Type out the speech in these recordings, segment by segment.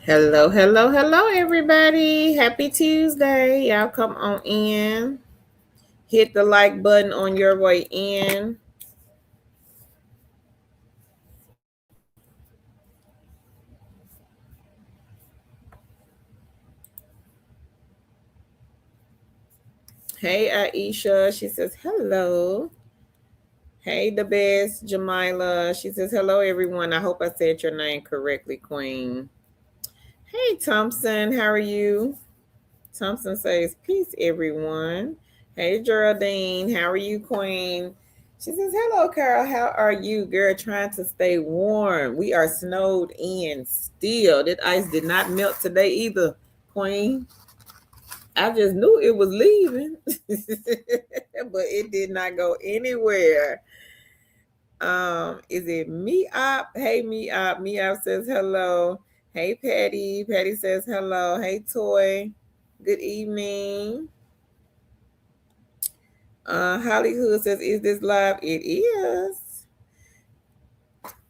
Hello, hello, hello, everybody. Happy Tuesday. Y'all come on in. Hit the like button on your way in. Hey, Aisha. She says hello. Hey, the best, Jamila. She says hello, everyone. I hope I said your name correctly, Queen. Hey, Thompson. How are you? Thompson says, peace, everyone. Hey, Geraldine. How are you, Queen? She says, hello, Carol. How are you, girl? Trying to stay warm. We are snowed in still. That ice did not melt today either, Queen. I just knew it was leaving, but it did not go anywhere. Is it me up? Hey, me up. Me up says hello. Hey, Patty. Patty says hello. Hey, Toy. Good evening. Hollywood says, is this live? It is.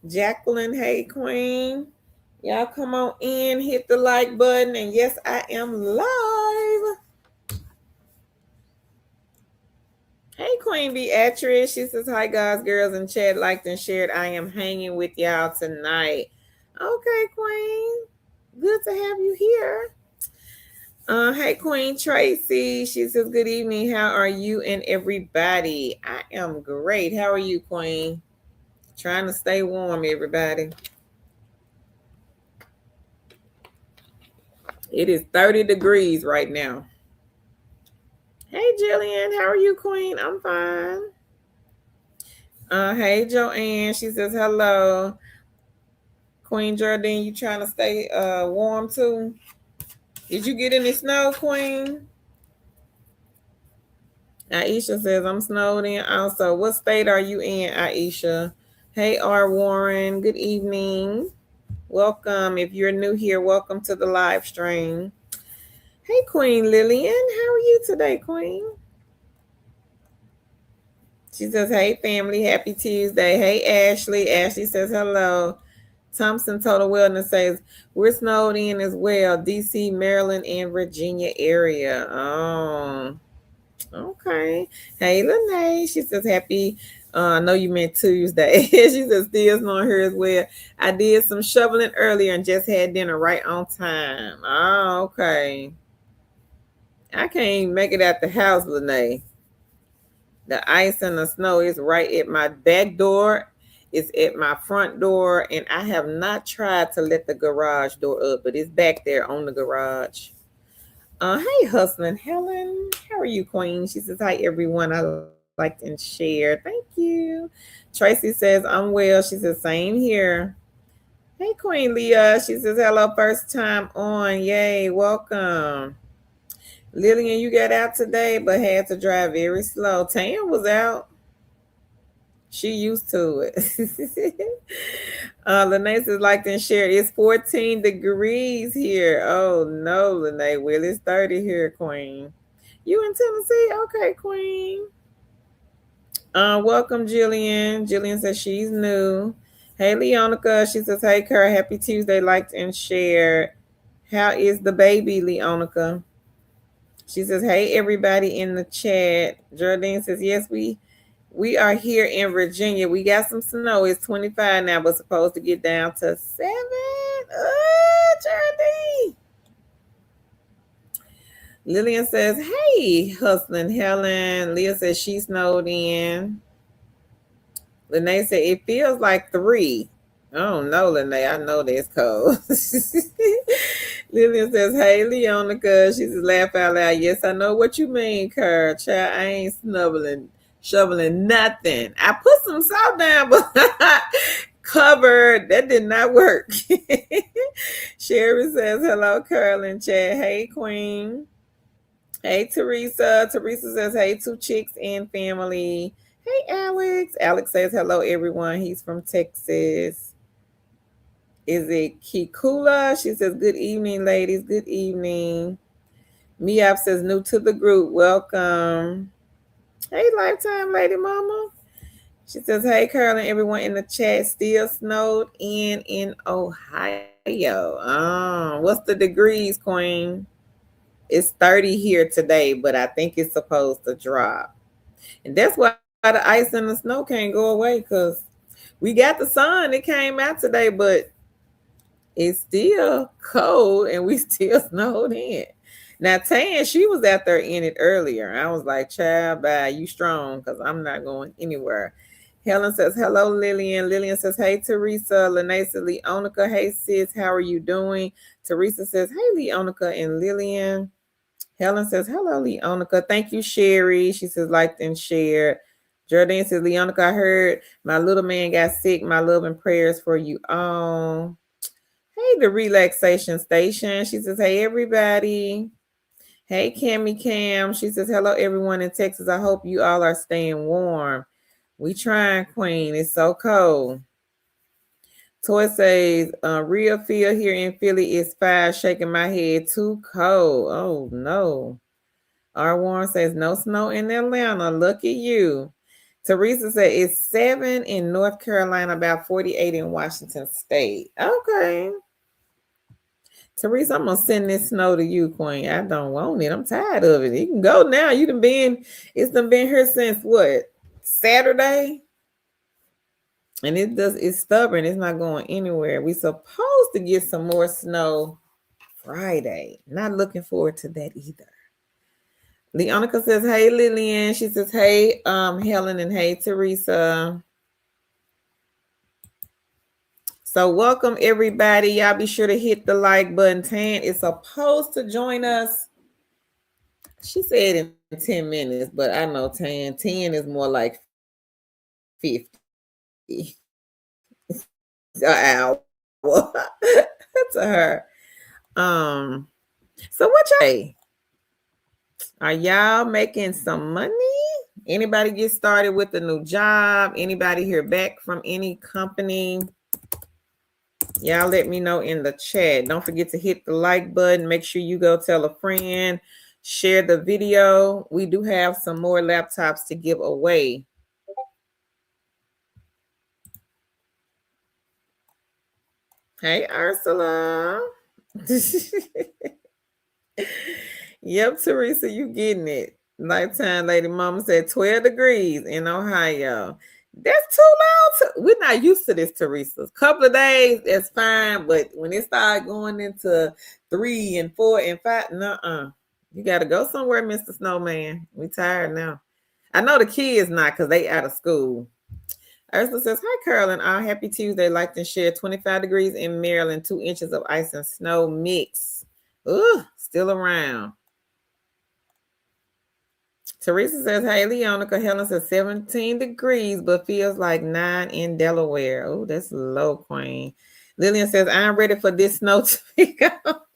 Jacqueline, hey Queen. Y'all come on in, hit the like button, and yes, I am live. Hey Queen Beatrice. She says, hi guys, girls in chat, liked and shared. I am hanging with y'all tonight. Okay, Queen. Good to have you here. Hey Queen Tracy. She says, good evening. How are you and everybody? I am great. How are you, Queen? Trying to stay warm, everybody. It is 30 degrees right now. Hey, Jillian. How are you, Queen? I'm fine. Hey, Joanne. She says hello. Queen Jardine, you trying to stay warm too? Did you get any snow, Queen? Aisha says, I'm snowed in also. What state are you in, Aisha? Hey, R. Warren. Good evening. Welcome. If you're new here, welcome to the live stream. Hey, Queen Lillian. How are you today, Queen? She says, hey, family. Happy Tuesday. Hey, Ashley. Ashley says, hello. Thompson Total Wellness says, we're snowed in as well. DC, Maryland, and Virginia area. Oh, okay. Hey, Lene. She says, happy. I know you meant Tuesday. She says, still snowing here as well. I did some shoveling earlier and just had dinner right on time. Oh, okay. I can't make it out the house, Lene. The ice and the snow is right at my back door. It's at my front door, and I have not tried to let the garage door up, but it's back there on the garage. Hey, hustling Helen. How are you, Queen? She says, hi, everyone. I liked and shared. Thank you. Tracy says, I'm well. She says, same here. Hey, Queen Leah. She says, hello, first time on. Yay, welcome. Lillian, you got out today, but had to drive very slow. Tam was out. She used to it. Lene says, like and share. It's 14 degrees here. Oh no, Lene. Well, it's 30 here, Queen. You in Tennessee? Okay, Queen. Welcome, Jillian. Jillian says she's new. Hey, Leonica. She says, hey, Kara, happy Tuesday. Liked and shared. How is the baby, Leonica? She says, hey, everybody in the chat. Jardine says, yes, we are here in Virginia. We got some snow. It's 25 now, but supposed to get down to 7. Jardine. Lillian says, hey, hustling Helen. Leah says she snowed in. Lene said, it feels like 3. Oh no, Lene, I know that's cold. Lillian says, hey, Leonica. She says, laugh out loud. Yes, I know what you mean, Kurt. Child, I ain't shoveling nothing. I put some salt down, but covered. That did not work. Sherry says, hello, Carolyn Chad. Hey, Queen. Hey, Teresa. Teresa says, hey, 2 chicks and family. Hey, Alex. Alex says, hello, everyone. He's from Texas. Is it Kikula? She says, good evening, ladies. Good evening. Miap says, new to the group. Welcome. Hey, Lifetime Lady Mama. She says, hey, Carolyn, everyone in the chat, still snowed in Ohio. What's the degrees, Queen? It's 30 here today, but I think it's supposed to drop. And that's why the ice and the snow can't go away, because we got the sun. It came out today, but it's still cold and we still snowed in. Now, Tan, she was out there in it earlier. I was like, child, bye, you strong, because I'm not going anywhere. Helen says, hello, Lillian. Lillian says, hey, Teresa. Lene says, Leonica, hey, sis, how are you doing? Teresa says, hey, Leonica and Lillian. Helen says, hello, Leonica. Thank you, Sherry. She says, liked and shared. Jordan says, Leonica, I heard my little man got sick. My love and prayers for you all. Hey, the relaxation station. She says, hey, everybody. Hey, Cammy Cam. She says, hello, everyone in Texas. I hope you all are staying warm. We trying, Queen. It's so cold. Toy says, real feel here in Philly is 5, shaking my head. Too cold. Oh, no. R. Warren says, no snow in Atlanta. Look at you. Teresa said, it's 7 in North Carolina, about 48 in Washington State. Okay. Teresa, I'm gonna send this snow to you, Queen. I don't want it. I'm tired of it. You can go now. It's been here since what? Saturday? And it's stubborn. It's not going anywhere. We supposed to get some more snow Friday. Not looking forward to that either. Leonica says, hey, Lillian. She says, hey, Helen, and hey, Teresa. So welcome, everybody. Y'all be sure to hit the like button. Tan is supposed to join us. She said in 10 minutes, but I know 10 is more like 50. An hour to her. So what y'all? Are y'all making some money? Anybody get started with a new job? Anybody hear back from any company? Y'all let me know in the chat. Don't forget to hit the like button. Make sure you go tell a friend. Share the video. We do have some more laptops to give away. Hey, Ursula. Yep, Teresa, you getting it. Nighttime Lady Mama said 12 degrees in Ohio. That's too loud. We're not used to this, Teresa. A couple of days, that's fine. But when it started going into 3 and 4 and 5, nuh-uh. You got to go somewhere, Mr. Snowman. We tired now. I know the kids not, because they out of school. Ursula says, hi, Carolyn. Happy Tuesday. Liked and shared 25 degrees in Maryland, 2 inches of ice and snow mix. Ugh, still around. Teresa says, hey, Leonica. Helen says 17 degrees, but feels like 9 in Delaware. Oh, that's low, Queen. Lillian says, I'm ready for this snow to pick up.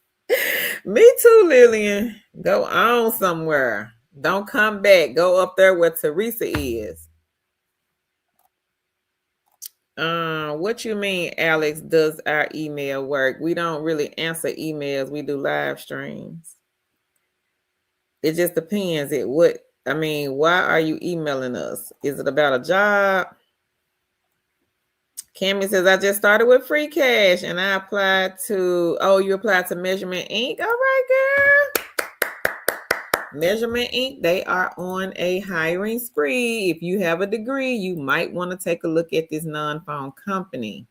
Me too, Lillian. Go on somewhere. Don't come back. Go up there where Teresa is. What you mean, Alex, does our email work? We don't really answer emails. We do live streams. It just depends. Why are you emailing us? Is it about a job? Cammy says, I just started with free cash and I applied to, you applied to Measurement Inc. All right, girl. Measurement Inc., they are on a hiring spree. If you have a degree, you might want to take a look at this non-phone company.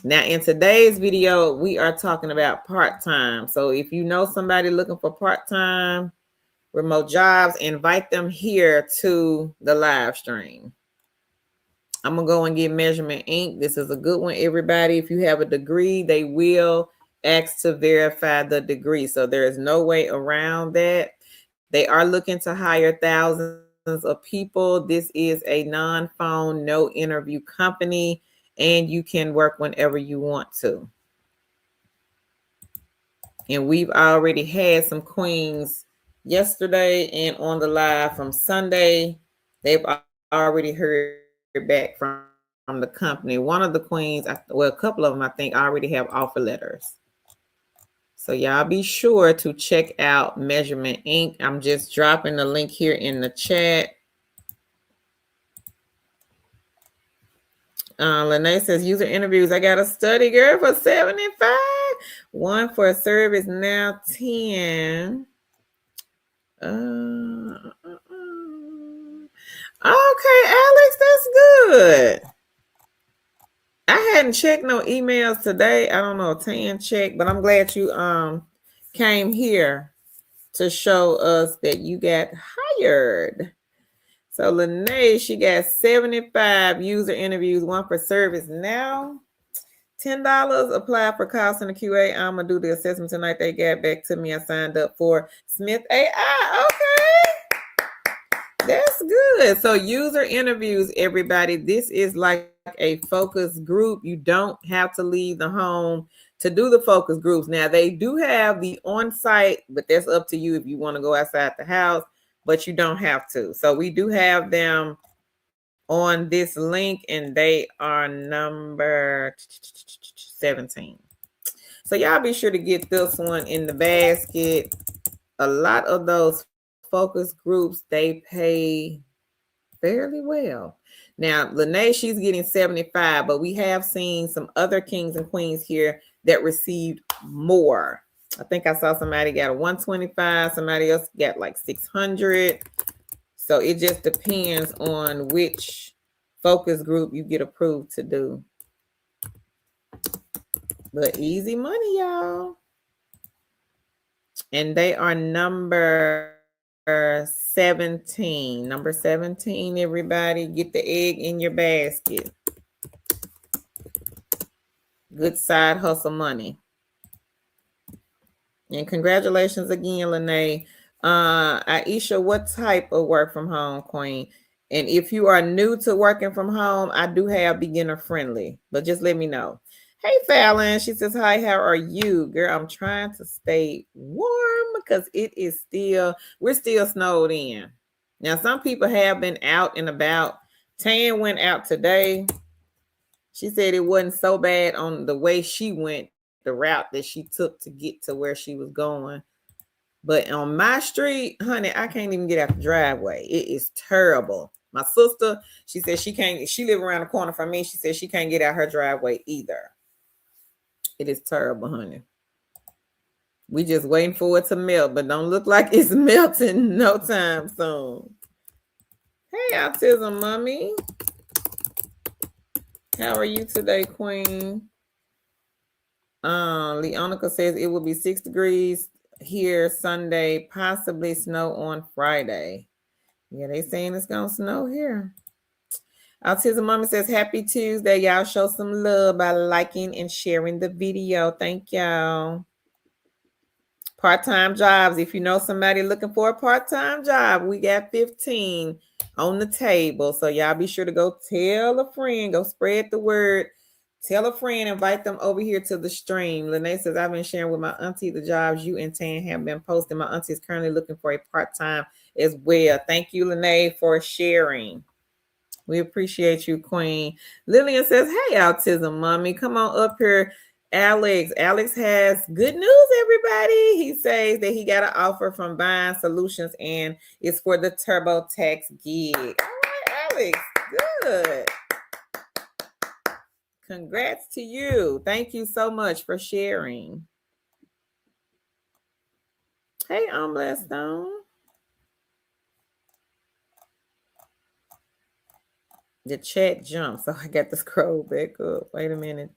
Now, in today's video, we are talking about part-time. So if you know somebody looking for part-time remote jobs, invite them here to the live stream. I'm going to go and get Measurement Inc. This is a good one, everybody. If you have a degree, they will ask to verify the degree. So there is no way around that. They are looking to hire thousands of people. This is a non-phone, no interview company, and you can work whenever you want to. And we've already had some queens yesterday and on the live from Sunday. They've already heard back from the company. One of the queens, a couple of them, I think, already have offer letters. So y'all be sure to check out Measurement Inc. I'm just dropping the link here in the chat. Lene says user interviews. I got a study girl for 75. One for service now 10. Okay, Alex, that's good. I hadn't checked no emails today. I don't know, Tan check, but I'm glad you came here to show us that you got hired. So Lene, she got 75 user interviews, one for service now. $10. Apply for cost in the QA. I'm gonna do the assessment tonight. They got back to me. I signed up for Smith AI. Okay, that's good. So user interviews, everybody. This is like a focus group. You don't have to leave the home to do the focus groups. Now they do have the on-site, but that's up to you if you want to go outside the house. But you don't have to. So we do have them on this link, and they are number 17. So y'all be sure to get this one in the basket. A lot of those focus groups, they pay fairly well. Now, Lene, she's getting 75, but we have seen some other kings and queens here that received more. I think I saw somebody got a 125, somebody else got like 600. So it just depends on which focus group you get approved to do. But easy money, y'all. And they are number 17. Number 17, everybody. Get the egg in your basket. Good side hustle money. And congratulations again, Lene. Aisha, what type of work from home, queen? And if you are new to working from home, I do have beginner friendly, but just let me know. Hey, Fallon, she says, hi, how are you? Girl, I'm trying to stay warm because we're still snowed in. Now, some people have been out and about. Tan went out today. She said it wasn't so bad on the way she went, the route that she took to get to where she was going. But on my street, honey, I can't even get out the driveway. It is terrible. My sister, she said she live around the corner from me. She said she can't get out her driveway either. It is terrible, honey. We just waiting for it to melt, but don't look like it's melting no time soon. Hey, Autism Mommy. How are you today, Queen? Leonica says it will be 6 degrees here Sunday, possibly snow on Friday. Yeah, they saying it's gonna snow here. Autism Mommy says happy Tuesday. Y'all show some love by liking and sharing the video. Thank y'all. Part-time jobs. If you know somebody looking for a part-time job, we got 15 on the table. So y'all be sure to go tell a friend, go spread the word. Tell a friend, invite them over here to the stream. Lene says, I've been sharing with my auntie the jobs you and Tan have been posting. My auntie is currently looking for a part-time as well. Thank you, Lene, for sharing. We appreciate you, Queen. Lillian says, hey, Autism Mommy, come on up here. Alex has good news, everybody. He says that he got an offer from Buying Solutions, and it's for the TurboTax gig. All right, Alex, good. Congrats to you. Thank you so much for sharing. Hey, Omelette Stone. The chat jumped, so I got to scroll back up. Wait a minute,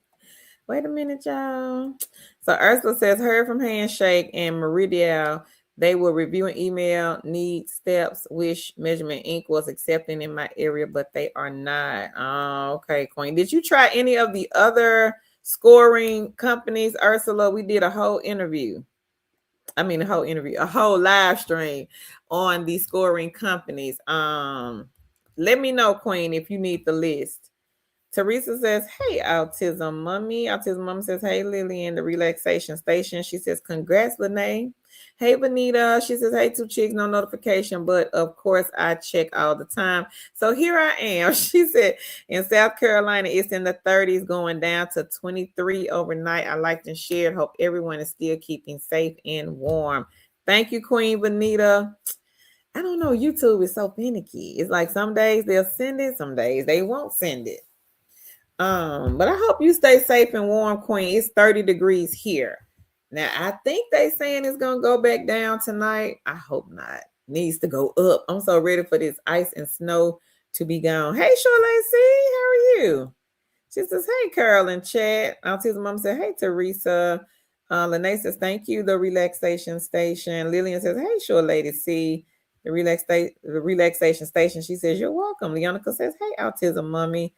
y'all. So Ursula says, heard from Handshake and Meridial. They were reviewing email, need steps, wish Measurement Inc. was accepting in my area, but they are not. Oh, okay, Queen. Did you try any of the other scoring companies, Ursula? We did a whole live stream on the scoring companies. Let me know, Queen, if you need the list. Teresa says, hey, Autism Mommy. Autism Mommy says, hey, Lillian, the relaxation station. She says, congrats, Lene. Hey, Benita. She says, hey, 2 chicks, no notification, but of course I check all the time. So here I am. She said, in South Carolina, it's in the 30s going down to 23 overnight. I liked and shared. Hope everyone is still keeping safe and warm. Thank you, Queen Benita. I don't know. YouTube is so finicky. It's like some days they'll send it, some days they won't send it. But I hope you stay safe and warm, Queen. It's 30 degrees here. Now, I think they saying it's going to go back down tonight. I hope not. Needs to go up. I'm so ready for this ice and snow to be gone. Hey, Shirley C, how are you? She says, hey, Carol in chat. Autism Mom said, hey, Teresa. Lene says, thank you, the relaxation station. Lillian says, hey, sure, Lady C. The relaxation station. She says, you're welcome. Leonica says, hey, Autism Mommy.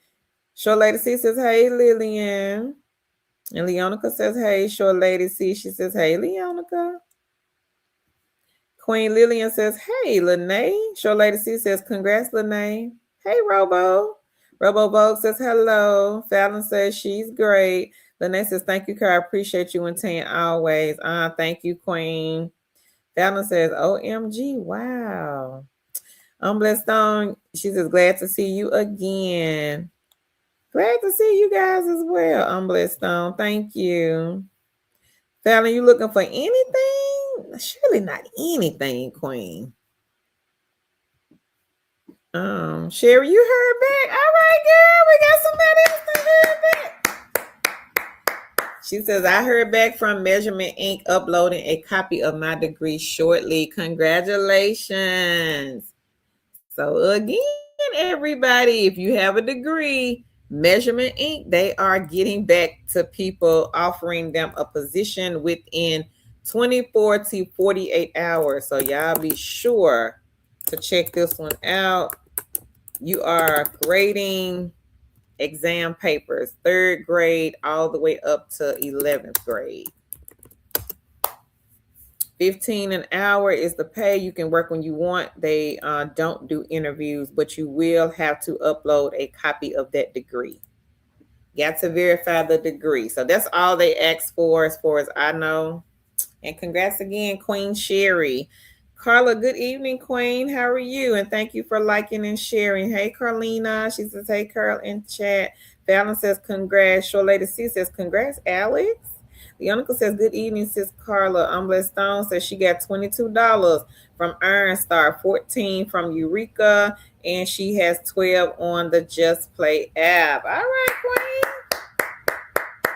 Sure Lady C says, hey, Lillian. And Leonica says, hey, Sure Lady C. She says, hey, Leonica. Queen Lillian says, hey, Lene. Sure Lady C says, congrats, Lene. Hey, Robo. Robo Vogue says, hello. Fallon says, she's great. Lene says, thank you, Carl. I appreciate you and Tan always. Thank you, Queen. Fallon says, OMG, wow. Blessed Stone, she says, glad to see you again. Glad to see you guys as well. Blessed Stone, thank you. Fallon, you looking for anything? Surely not anything, Queen. Sherry, you heard back? All right, girl, we got somebody else that heard back. She says, I heard back from Measurement Inc. uploading a copy of my degree shortly. Congratulations. So again, everybody, if you have a degree, Measurement Inc., they are getting back to people, offering them a position within 24 to 48 hours. So y'all be sure to check this one out. You are grading exam papers, 3rd grade all the way up to 11th grade. $15 an hour is the pay. You can work when you want. They don't do interviews, but you will have to upload a copy of that degree. Got to verify the degree. So that's all they ask for as far as I know. And congrats again, Queen Sherry. Carla, good evening, Queen. How are you? And thank you for liking and sharing. Hey, Carlina. She says, hey, Carl in chat. Fallon says, congrats. Short Lady C says, congrats, Alex. Leonica says, good evening, sis Carla. Blessed Stone says she got $22 from Iron Star, 14 from Eureka, and she has 12 on the Just Play app. All right, Queen.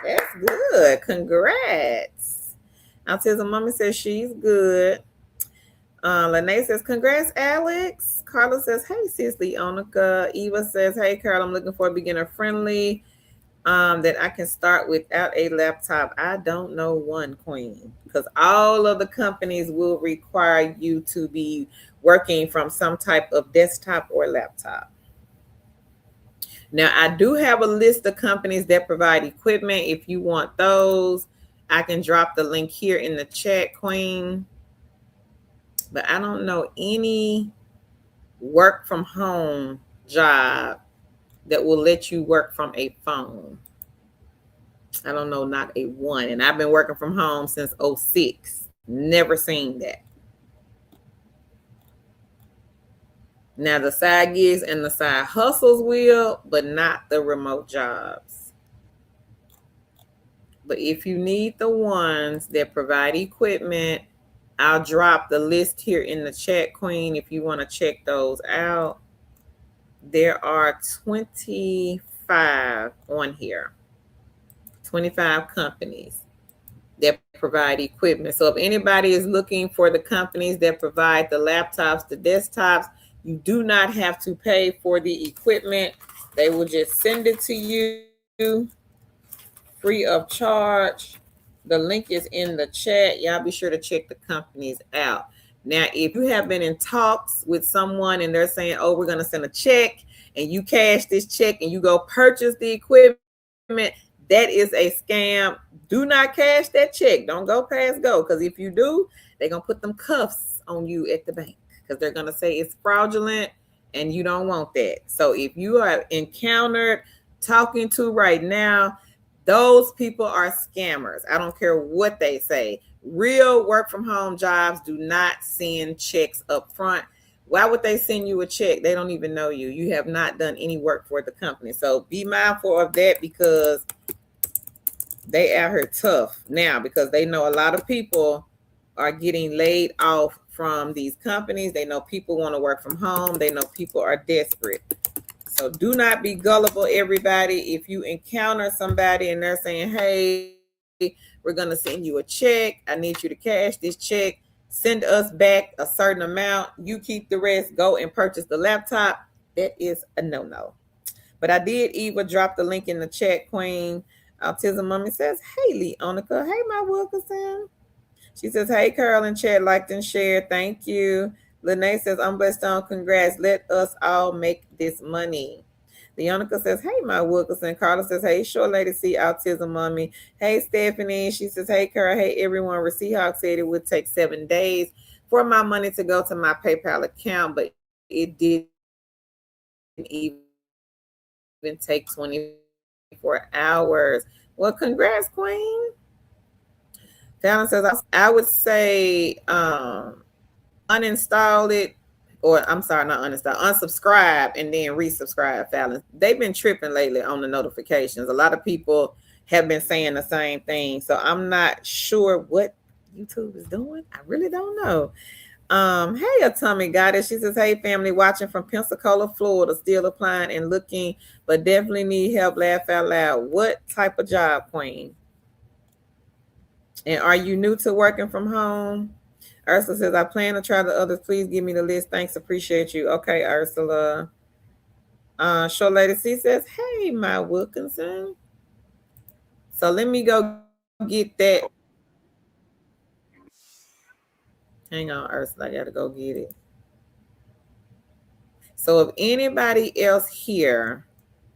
That's good. Congrats. Autism Mommy says she's good. Lene says, congrats, Alex. Carla says, hey, sis Leonica. Eva says, hey, Carol, I'm looking for a beginner friendly that I can start without a laptop. I don't know one, Queen, because all of the companies will require you to be working from some type of desktop or laptop. Now, I do have a list of companies that provide equipment. If you want those, I can drop the link here in the chat, Queen. But I don't know any work from home job that will let you work from a phone. I don't know, not a one. And I've been working from home since 2006. Never seen that. Now, the side gigs and the side hustles will, but not the remote jobs. But if you need the ones that provide equipment, I'll drop the list here in the chat, Queen, if you want to check those out. There are 25 on here. 25 companies that provide equipment. So if anybody is looking for the companies that provide the laptops, the desktops, you do not have to pay for the equipment. They will just send it to you free of charge. The link is in the chat. Y'all be sure to check the companies out. Now, if you have been in talks with someone and they're saying, oh, we're going to send a check, and you cash this check and you go purchase the equipment, that is a scam. Do not cash that check. Don't go past go, because if you do, they're going to put them cuffs on you at the bank, because they're going to say it's fraudulent and you don't want that. So if you are encountered talking to right now, those people are scammers. I don't care what they say. Real work from home jobs do not send checks up front. Why would they send you a check? They don't even know you. You have not done any work for the company. So be mindful of that, because they out here tough now, because they know a lot of people are getting laid off from these companies. They know people want to work from home. They know people are desperate. So do not be gullible, everybody. If you encounter somebody and they're saying, hey, we're going to send you a check, I need you to cash this check, send us back a certain amount, you keep the rest, go and purchase the laptop, that is a no-no. But I did even drop the link in the chat, Queen. Autism Mommy says, hey, Leonica. Hey, my Wilkerson. She says, hey, Carol and chat, liked and shared. Thank you. Lene says, I'm blessed on. Congrats. Let us all make this money. Leonica says, hey, my Wilkerson. Carla says, hey, short lady, see Autism Mommy. Hey, Stephanie. She says, hey, Carol. Hey, everyone. Seahawk said it would take 7 days for my money to go to my PayPal account, but it didn't even take 24 hours. Well, congrats, Queen. Fallon says, I would say uninstall it, or I'm sorry, not uninstall, unsubscribe and then resubscribe, Fallon. They've been tripping lately on the notifications. A lot of people have been saying the same thing. So I'm not sure what YouTube is doing. I really don't know. Hey, Atomic Goddess. She says, hey, family, watching from Pensacola, Florida, still applying and looking, but definitely need help. Laugh out loud. What type of job, Queen? And are you new to working from home? Ursula says, I plan to try the others. Please give me the list. Thanks. Appreciate you. Okay, Ursula. Show Lady C says, hey, my Wilkinson. So let me go get that. Hang on, Ursula. I got to go get it. So if anybody else here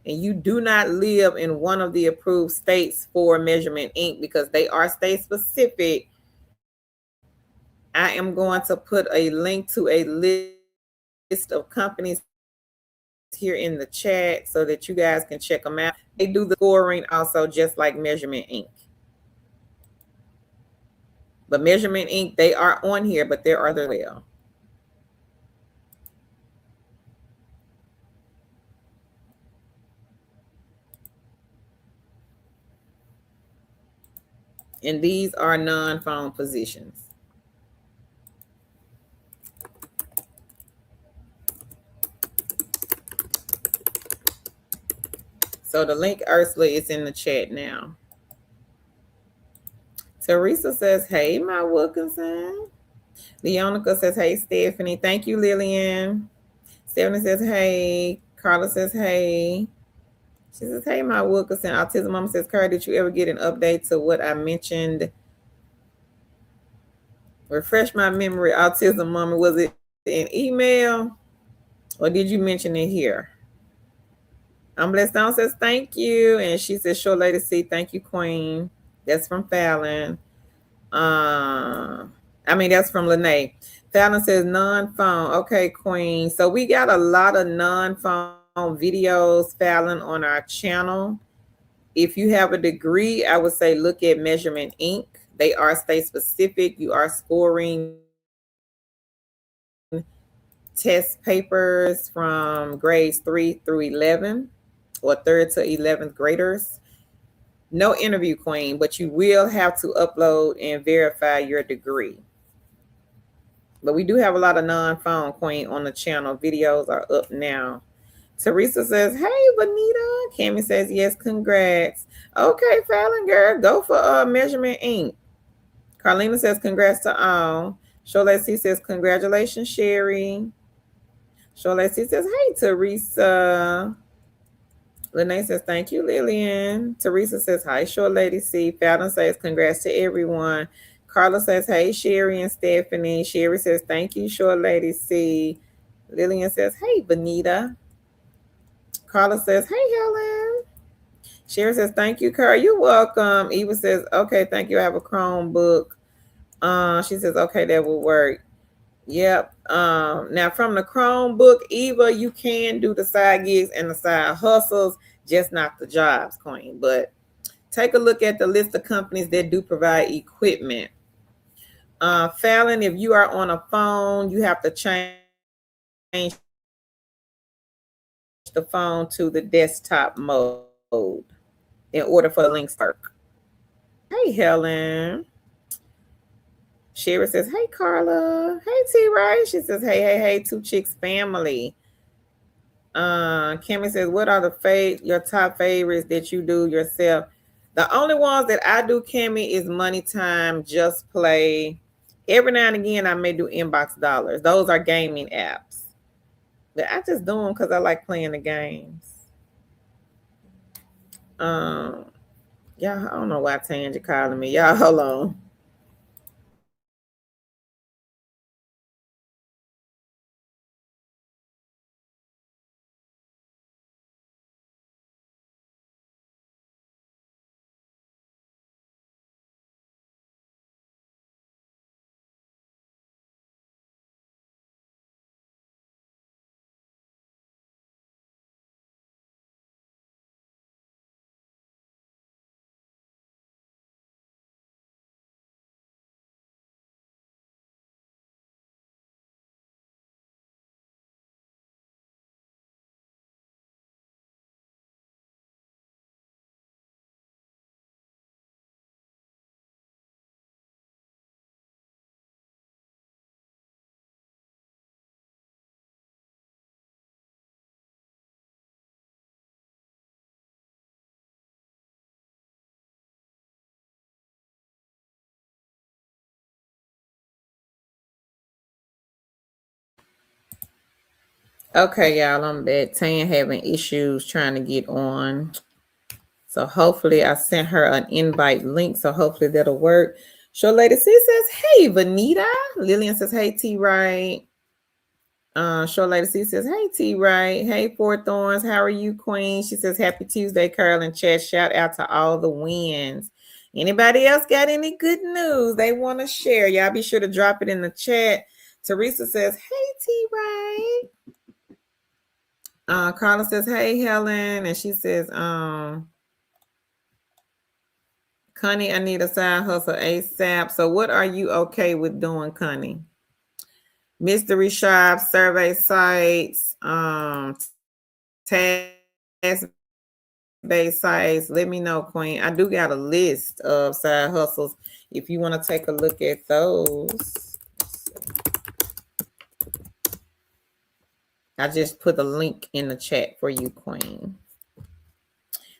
and you do not live in one of the approved states for Measurement Inc., because they are state specific, I am going to put a link to a list of companies here in the chat so that you guys can check them out. They do the scoring also just like Measurement Inc. But Measurement Inc., they are on here, but there are other well. And these are non-phone positions. So the link, Ursula, is in the chat now. Teresa says, hey, my Wilkinson. Leonica says, hey, Stephanie. Thank you, Lillian. Stephanie says, hey. Carla says, hey. She says, hey, my Wilkinson. Autism Mama says, Carla, did you ever get an update to what I mentioned? Refresh my memory, Autism Mama. Was it an email or did you mention it here? I'm Blessed Down says, thank you. And she says, Sure Lady C, thank you, Queen. That's from Fallon. That's from Lene. Fallon says non-phone. Okay, Queen. So we got a lot of non-phone videos, Fallon, on our channel. If you have a degree, I would say look at Measurement Inc. They are state specific. You are scoring test papers from grades 3 through 11 or 3rd to 11th graders. No interview, Queen, but you will have to upload and verify your degree. But we do have a lot of non-phone, Queen, on the channel. Videos are up now. Teresa says, hey, Bonita. Cammy says, yes, congrats. Okay, Fallon girl, go for Measurement Inc. Carlina says, congrats to all. Shola C says, congratulations, Sherry. Shola C says, hey, Teresa. Lene says, thank you, Lillian. Teresa says, hi, Short Lady C. Fallon says, congrats to everyone. Carla says, hey, Sherry and Stephanie. Sherry says, thank you, Short Lady C. Lillian says, hey, Bonita. Carla says, hey, Helen. Sherry says, thank you, Carl. You're welcome. Eva says, okay, thank you. I have a Chromebook. She says, okay, that will work. Yep. Now from the Chromebook, Eva, you can do the side gigs and the side hustles, just not the jobs, Queen. But take a look at the list of companies that do provide equipment. Fallon, if you are on a phone, you have to change the phone to the desktop mode in order for the links to work. Hey, Helen. Sherry says, hey, Carla. Hey, T-Ray. She says, hey, two chicks family. Kimmy says, what are your top favorites that you do yourself? The only ones that I do, Kimmy, is Money Time, Just Play. Every now and again, I may do Inbox Dollars. Those are gaming apps. But I just do them because I like playing the games. Um, Y'all, I don't know why Tanja calling me. Y'all, hold on. Okay, y'all, I'm back. Tan having issues trying to get on. So hopefully I sent her an invite link. So hopefully that'll work. Show Lady C says, hey, Vanita. Lillian says, hey, T Right. Show Lady C says, hey, T Right. Hey, Four Thorns. How are you, Queen? She says, happy Tuesday, Carol and Chat. Shout out to all the wins. Anybody else got any good news they want to share? Y'all be sure to drop it in the chat. Teresa says, hey, T Right. Carla says, hey, Helen. And she says, Connie, I need a side hustle ASAP. So what are you okay with doing, Connie? Mystery shops, survey sites, task-based sites. Let me know, Queen. I do got a list of side hustles if you want to take a look at those. I just put a link in the chat for you, Queen.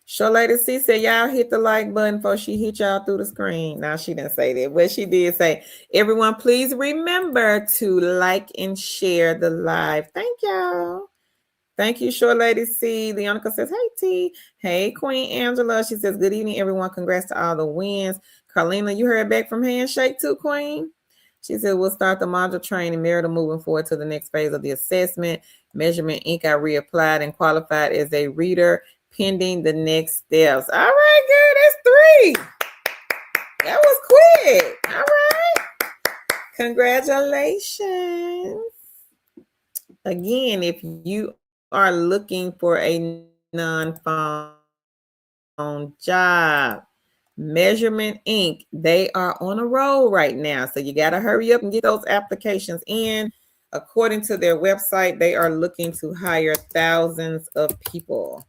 Show Lady C said, y'all hit the like button before she hit y'all through the screen. Now, she didn't say that, but she did say, everyone, please remember to like and share the live. Thank y'all. Thank you, Short Lady C. Leonica says, hey, T. Hey, Queen Angela. She says, good evening, everyone. Congrats to all the wins. Carlina, you heard back from Handshake too, Queen? She said, we'll start the module training. Marital moving forward to the next phase of the assessment. Measurement Inc. I reapplied and qualified as a reader pending the next steps. All right, girl, that's 3. That was quick. All right. Congratulations. Again, if you are looking for a non-phone job, Measurement Inc., they are on a roll right now. So you got to hurry up and get those applications in. According to their website, they are looking to hire thousands of people.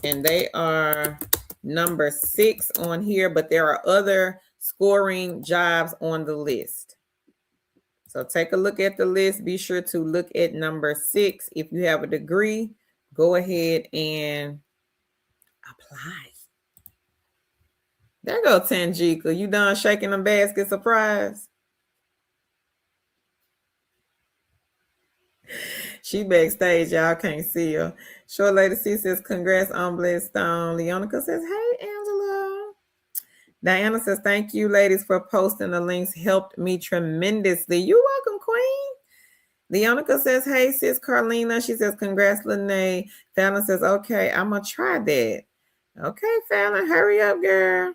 And they are number 6 on here, but there are other scoring jobs on the list. So take a look at the list. Be sure to look at number 6. If you have a degree, go ahead and apply. There go Tanjika. You done shaking them baskets of prize? She backstage. Y'all can't see her. Short Lady C says, congrats on Stone. Leonica says, hey, Angela. Diana says, thank you, ladies, for posting the links. Helped me tremendously. You're welcome, Queen. Leonica says, hey, sis Carlina. She says, congrats, Lene. Fallon says, okay, I'm going to try that. Okay, Fallon, hurry up, girl.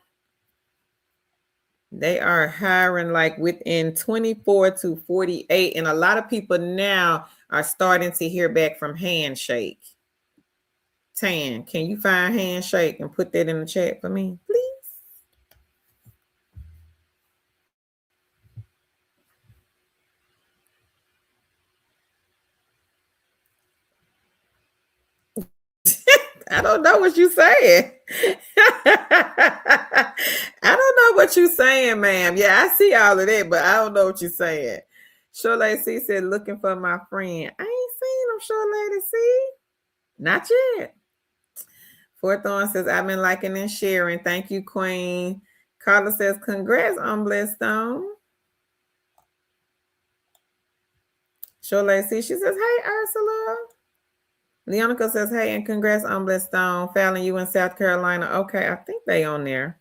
They are hiring like within 24 to 48. And a lot of people now are starting to hear back from Handshake. Tan, can you find Handshake and put that in the chat for me, please? I don't know what you're saying. I don't know what you're saying, ma'am. Yeah, I see all of that, but I don't know what you're saying. Shirley C said, looking for my friend. I ain't sure, lady. See? Not yet. Forthorn says, I've been liking and sharing. Thank you, Queen. Carla says, congrats on Blessstone. Sure, lady. See, she says, hey, Ursula. Leonica says, hey, and congrats on Blessstone. Fallon, you in South Carolina. Okay, I think they on there.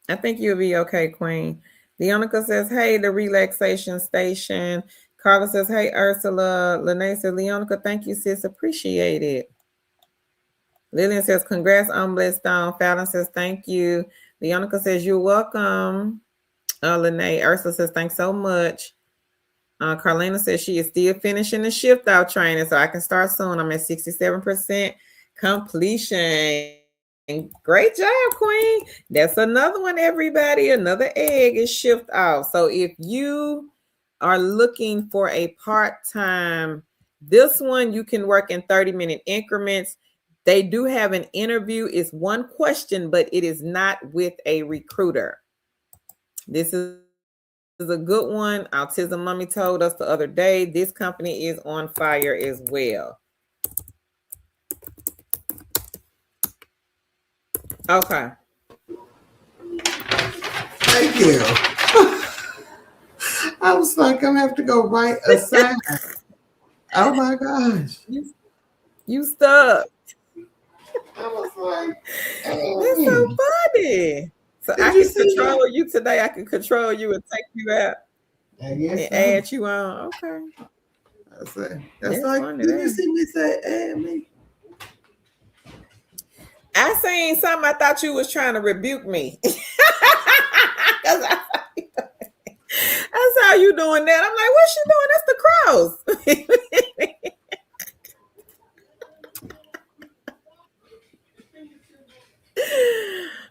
I think you'll be okay, Queen. Leonica says, hey, the relaxation station. Carla says, hey, Ursula. Lene says, Leonica, thank you, sis. Appreciate it. Lillian says, congrats on Blessstone. Fallon says, thank you. Leonica says, you're welcome. Lene. Ursula says, thanks so much. Carlina says she is still finishing the shift out training, so I can start soon. I'm at 67% completion. Great job, Queen. That's another one, everybody. Another egg is shift out. So if you are looking for a part-time, this one you can work in 30-minute increments. They do have an interview. It's one question, but it is not with a recruiter. This is a good one. Autism Mommy told us the other day. This company is on fire as well. Okay. Thank you. I was like, I'm gonna have to go write a sign. Oh my gosh. You stuck. I was like, that's so funny. So I can control you today. I can control you and take you out and add you on. Okay. That's like, funny, did you see me say add me? I seen something. I thought you was trying to rebuke me. I saw you doing that. I'm like, what's she doing? That's the cross.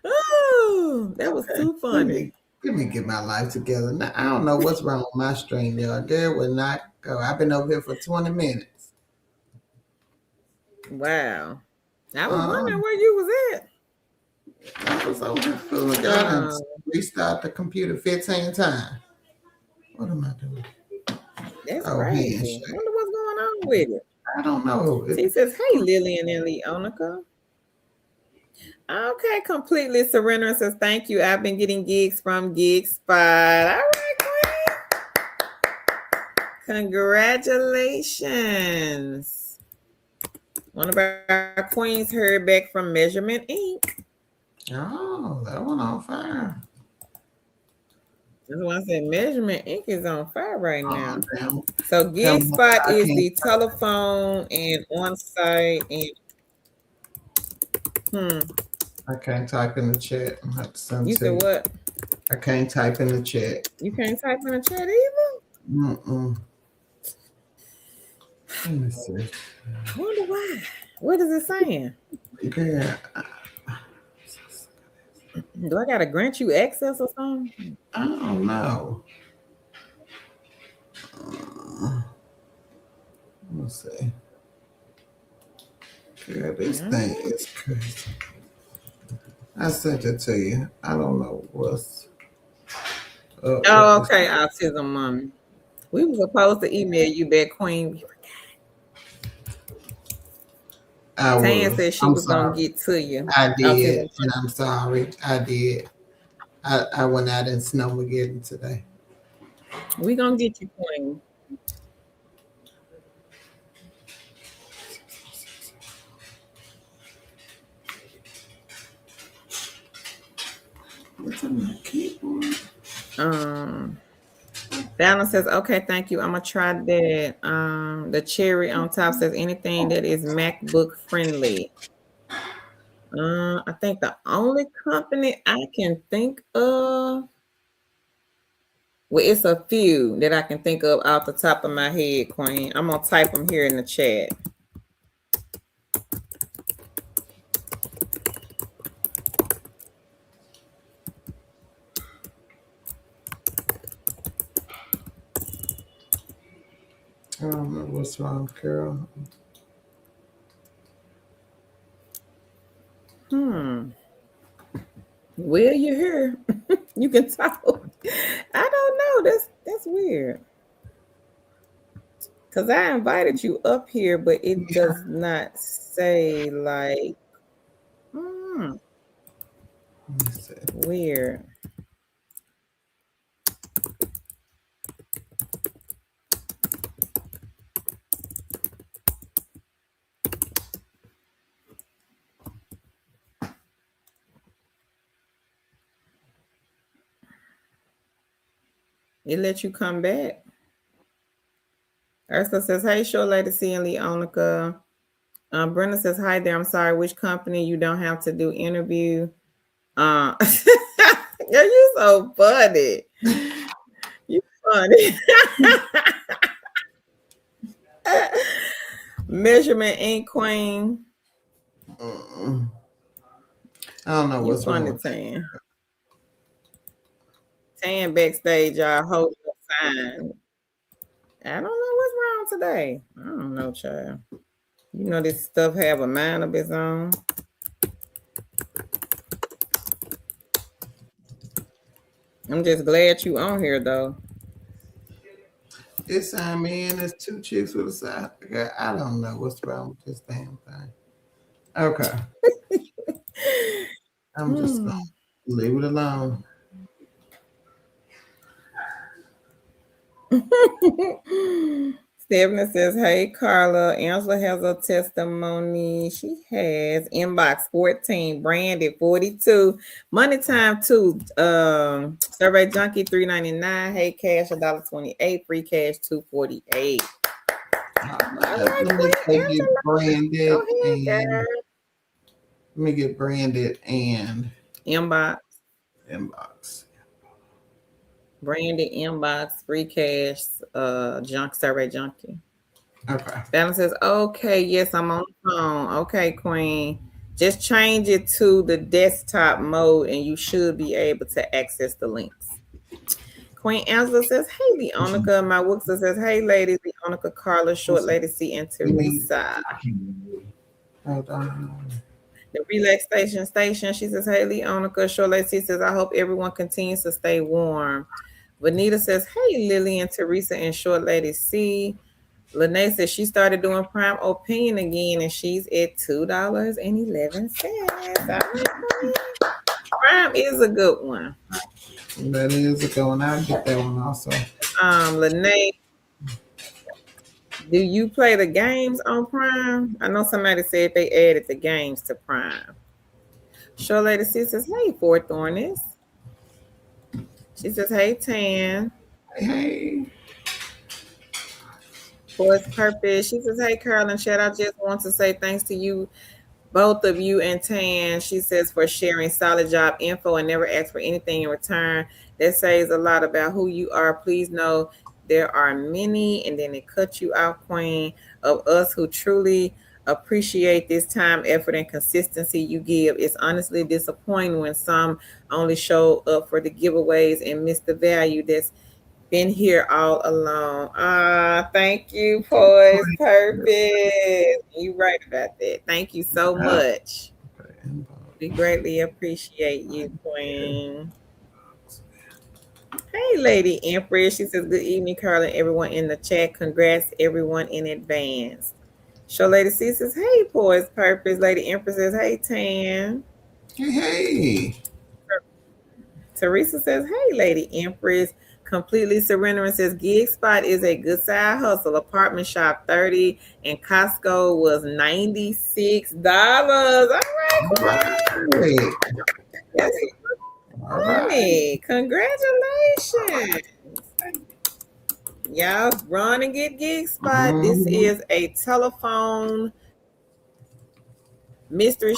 Oh, that was too funny. Let me get my life together. Now, I don't know what's wrong with my stream, y'all. There would not go. I've been over here for 20 minutes. Wow. I was wondering where you was at. I was over here fooling. I restart the computer 15 times. What am I doing? That's crazy. I wonder what's going on with it. I don't know. He says, hey, Lillian and Leonica. Okay, completely surrender says, thank you. I've been getting gigs from Gig Spot. All right, Queen. Congratulations. One of our queens heard back from Measurement Inc. Oh, that one on fire. That's why I said Measurement Inc. is on fire right now. So Gig Spot is the telephone and on-site and I can't type in the chat. I'm have to send you said what? I can't type in the chat. You can't type in the chat either? Let me see. I wonder why. What is it saying? Yeah. Do I gotta grant you access or something? I don't know. Let's see. Yeah, this thing is crazy. I sent it to you. I don't know what's up. Okay, Autism Mommy. We were supposed to email you back, Queen. Tan said she was gonna get to you. I did, and I'm sorry. I did. I went out in Snowmageddon today. We gonna get you, Queen. What's on my keyboard? Fallon says, okay, thank you. I'm gonna try that. The cherry on top says anything that is MacBook friendly. I think the only company I can think of, well, it's a few that I can think of off the top of my head, Queen. I'm gonna type them here in the chat. I don't know what's wrong, Carol. Well, you're here. You can talk. I don't know. That's weird. Because I invited you up here, but it does not say like Let me see. weird. It let you come back. Ursula says, "Hey, short lady, C and Leonica." Brenda says, "Hi there. I'm sorry. Which company? You don't have to do interview." Uh, yeah, you so funny. You funny. Measurement Ink Queen. Mm-mm. I don't know You what's wrong funny, with that. Tan. Tan backstage, y'all holding a sign. I don't know what's wrong today. I don't know, child. You know this stuff have a mind of its own. I'm just glad you on here though. This time in, there's two chicks with a side. I don't know what's wrong with this damn thing. Okay, I'm just gonna Hmm. leave it alone. Stephanie says, "Hey Carla, Angela has a testimony. She has inbox 14, branded 42, money time 2, survey junkie 3.99, hey cash $1.28, free cash 2.48." All All right, right, let me Queen go get Angela, go branded ahead, and girl. let me get branded and Inbox, inbox. branded inbox, free cash, junk survey junkie. Okay. Fallon says, "Okay, yes, I'm on the phone. Okay, Queen. Just change it to the desktop mode and you should be able to access the links." Queen Angela says, "Hey, Leonica." My Wixer says, "Hey, ladies, Leonica, Carla, Short Lady C, and You need. Teresa." Hold on. The Relaxation Station, she says, "Hey, Leonica." Short Lady C says, "I hope everyone continues to stay warm." Vanita says, "Hey, Lily and Teresa and Short Lady C." Lene says she started doing Prime Opinion again and she's at $2.11. All right, Queen. Prime is a good one. That is a good one. I'll get that one also. Lene, do you play the games on Prime? I know somebody said they added the games to Prime. Show Lady Sis says, "Hey, Fourth Thorness." She says, "Hey, Tan." Hey, For its purpose. She says, "Hey, Carolyn, Chad, I just want to say thanks to you, both of you and Tan," she says, "for sharing solid job info and never ask for anything in return. That says a lot about who you are. Please know there are many," and then it cuts you out, Queen, "of us who truly appreciate this time, effort, and consistency you give. It's honestly disappointing when some only show up for the giveaways and miss the value that's been here all along." Ah, thank you, Poise Purpose. You right about that. Thank you so much. We greatly appreciate you, Queen. Hey, Lady Empress. She says, "Good evening, Carla, and everyone in the chat. Congrats, everyone in advance." Show Lady C says, "Hey, Poise Purpose." Lady Empress says, "Hey, Tan." hey, hey. Teresa says, "Hey, Lady Empress." Completely Surrendering says, "Gig Spot is a good side hustle. Apartment shop 30 and Costco was $96. All right, All Queen. right. That's All right. money. Congratulations. Y'all run and get Gig Spot. This Mm-hmm. is a telephone mystery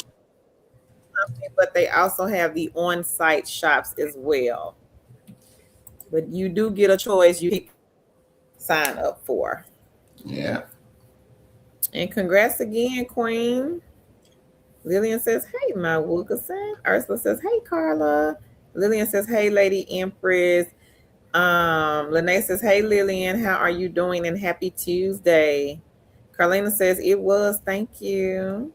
company, but they also have the on-site shops as well. But you do get a choice you pick sign up for. Yeah. And congrats again, Queen. Lillian says, "Hey, my Wilkerson." Ursula says, "Hey, Carla." Lillian says, "Hey, Lady Empress." Lene says, "Hey, Lillian, how are you doing? And happy Tuesday." Carlina says, "It was, thank you."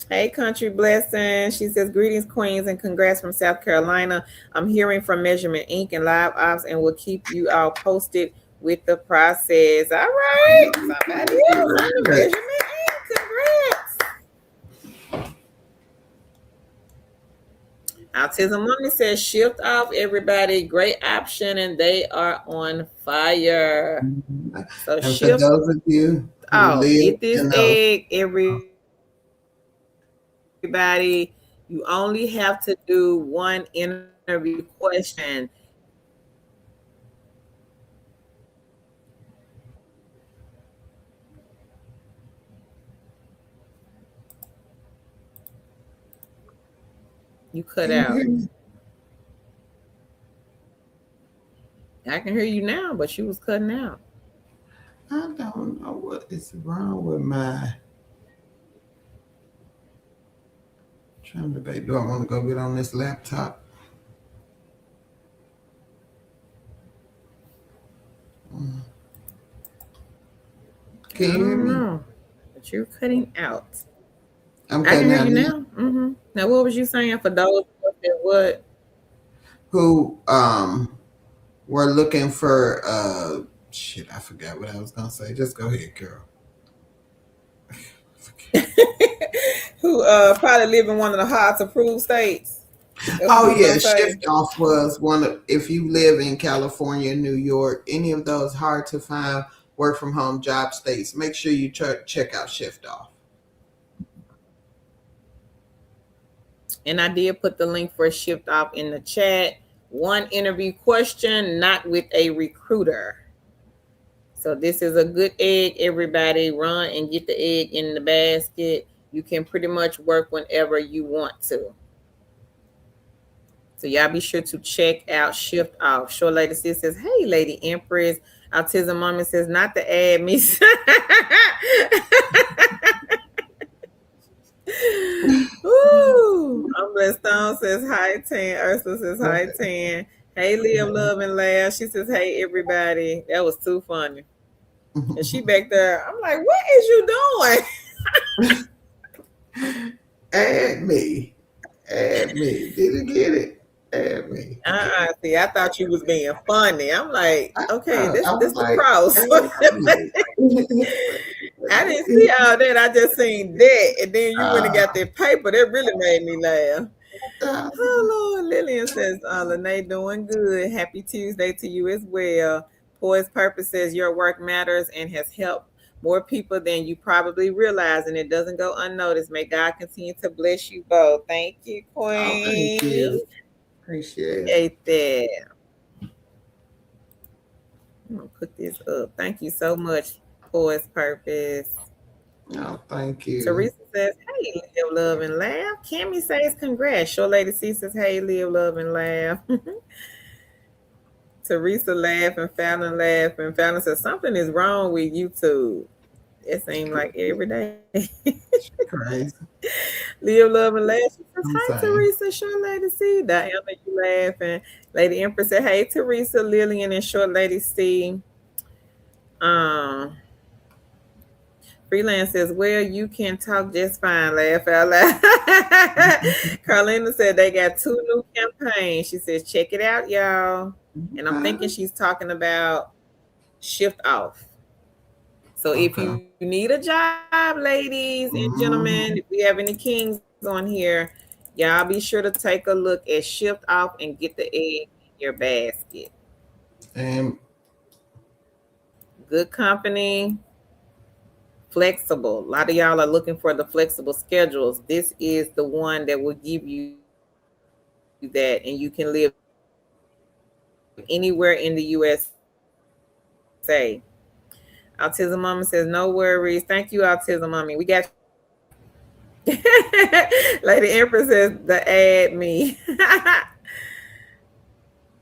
Hey, Country Blessing. She says, "Greetings, Queens, and congrats from South Carolina. I'm hearing from Measurement Inc. and Live Ops, and will keep you all posted with the process. All right. Somebody else on the Right. measurement end. Congrats. Autism Mommy says shift off everybody. Great option, and they are on fire. So And for shift those of you who off. live Get this in those, egg, everybody. You only have to do one interview question. You cut can you hear out. me? I can hear you now, but you was cutting out. I don't know what is wrong with my trying to debate. Do I want to go get on this laptop? Mm. Can I you hear don't me? know, but you're cutting out. I'm I can cutting hear out you now. now. Now, what was you saying for those that what? Who were looking for shit, I forgot what I was gonna say. Just go ahead, girl. Who probably live in one of the hard to prove states. That's what you Oh was yeah, gonna say. shift off was one of if you live in California, New York, any of those hard to find work from home job states, make sure you check out shift off. And I did put the link for shift off in the chat. One interview question, not with a recruiter. So this is a good egg, everybody. Run and get the egg in the basket. You can pretty much work whenever you want to. So y'all be sure to check out Shift Off. Short Lady Sis says, hey, Lady Empress. Autism Mommy says, not to add me. Ooh. Umbrella Stone says, hi, Tan. Ursula says, hi, Tan. Hey, Live, Love, and Laugh. She says, hey, everybody. That was too funny. And she back there. I'm like, what is you doing? Add me. Add me. Did you get it? Add me. See, I thought you was being funny. I'm like, okay, I this was the like, cross. add me. I didn't see all that. I just seen that, and then you went and uh, got that paper. That really made me laugh. uh, Oh Lord, Lillian says, Lene doing good. Happy Tuesday to you as well. Poised Purpose says your work matters and has helped more people than you probably realize, and it doesn't go unnoticed. May God continue to bless you both. Thank you, oh, thank Queen. you. Appreciate it. Appreciate that. I'm gonna put this up. Thank you so much, Poised Purpose. Oh, thank you. Teresa says, hey, live, love, and laugh. Cammy says, congrats. Short Lady C says, hey, live, love, and laugh. Teresa laughing, Fallon laughing. Fallon says, something is wrong with YouTube. It seems like every day. Crazy. Live, love, and laugh. She says, I'm hi, saying. Teresa. Short Lady C. Diana, you laughing. Lady Empress said, hey, Teresa, Lillian, and Short Lady C. Um, Freelance says, well, you can talk just fine. Laugh out loud. Carlina said they got 2 new campaigns. She says, check it out, y'all. And I'm thinking Okay. she's talking about shift off. So if Okay. you need a job, ladies and gentlemen, if Mm-hmm. we have any kings on here, y'all be sure to take a look at shift off and get the egg in your basket. And Good company, flexible. A lot of y'all are looking for the flexible schedules. This is the one that will give you that, and you can live anywhere in the USA. Autism Mama says, no worries. Thank you, Autism Mommy. We got you. Lady Empress says, the ad me.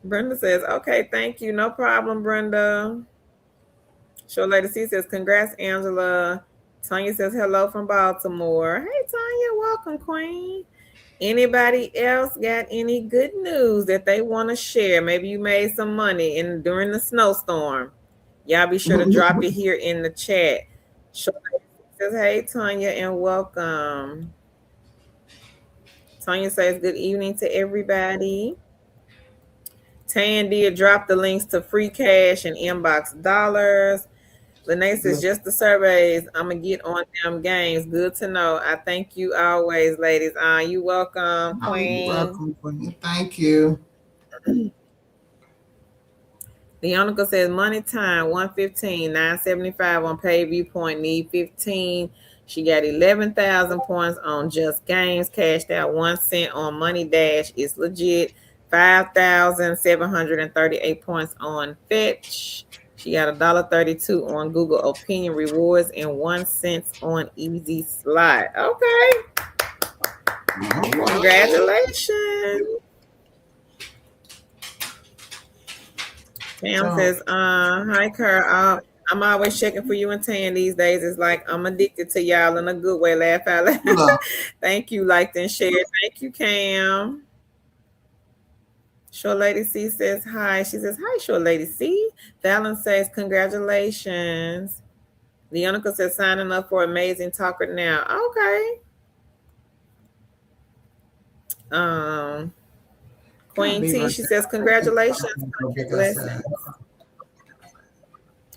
Brenda says, okay, thank you. No problem, Brenda. Show Lady C says, congrats, Angela. Tanya says, hello from Baltimore. Hey, Tanya, welcome, Queen. Anybody else got any good news that they want to share? Maybe you made some money during the snowstorm. Y'all be sure to drop it here in the chat. Show Lady C says, hey, Tanya, and welcome. Tanya says, good evening to everybody. Tan did drop the links to free cash and inbox dollars. Lene says, just the surveys. I'm going to get on them games. Good to know. I thank you always, ladies. You welcome, Oh, you're Queen. welcome, Queen. Thank you. Leonica says, money time, 115, 975 on pay viewpoint, need 15. She got 11,000 points on Just Games, cashed out 1 cent on Money Dash. It's legit. 5,738 points on Fetch. She got $1.32 on Google Opinion Rewards and 1 cent on Easy Slot. Okay. Congratulations. Tam says, hi, Carl. I'm always checking for you and Tan these days. It's like I'm addicted to y'all in a good way. Laugh out loud. Thank you, liked and shared. Thank you, Cam. Short Lady C says hi. She says, hi, Short Lady C. Fallon says, congratulations. Leonica says, signing up for Amazing Talker now. Okay. Queen T, she says, congratulations. Blessings.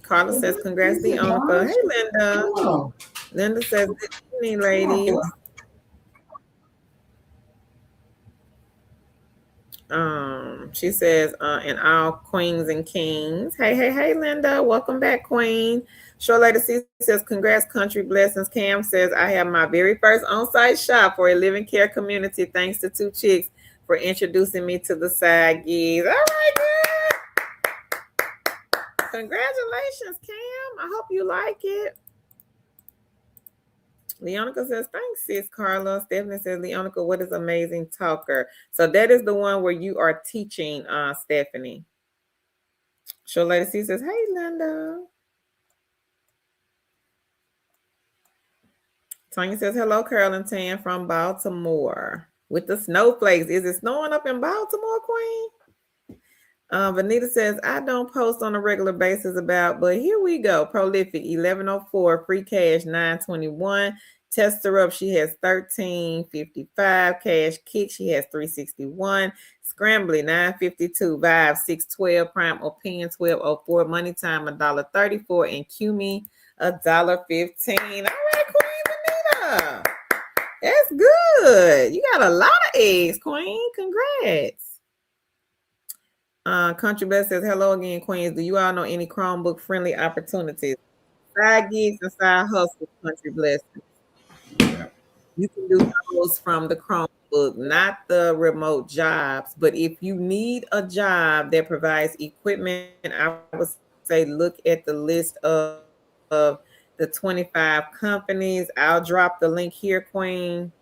Carla says, congrats, Leonica. Hey, Linda. Linda says, good evening, ladies. She says, and all queens and kings. Hey, Linda. Welcome back, Queen. Short Lady C says, congrats, country blessings. Cam says, I have my very first on-site shop for a living care community. Thanks to two chicks for introducing me to the side gigs. All right, good. Congratulations, Cam. I hope you like it. Leonica says, thanks, sis Carla. Stephanie says, Leonica, what is Amazing Talker? So that is the one where you are teaching, Stephanie. Short Lady C says, hey, Linda. Tanya says, hello, Carol and Tan from Baltimore. With the snowflakes. Is it snowing up in Baltimore, Queen? Vanita says, I don't post on a regular basis about, but here we go. Prolific, 1104, free cash, 921. Tester up, she has 1355. Cash kick, she has 361. Scrambly, 952. Vibe, 612. Prime opinion, 1204. Money time, $1.34. And Q me, $1.15. All right, Queen Vanita. That's good. You got a lot of eggs, Queen. Congrats. Country Best says, hello again, Queens. Do you all know any Chromebook friendly opportunities? Side gigs and side hustles, Country Blessings. You can do those from the Chromebook, not the remote jobs. But if you need a job that provides equipment, I would say look at the list of the 25 companies. I'll drop the link here, Queen.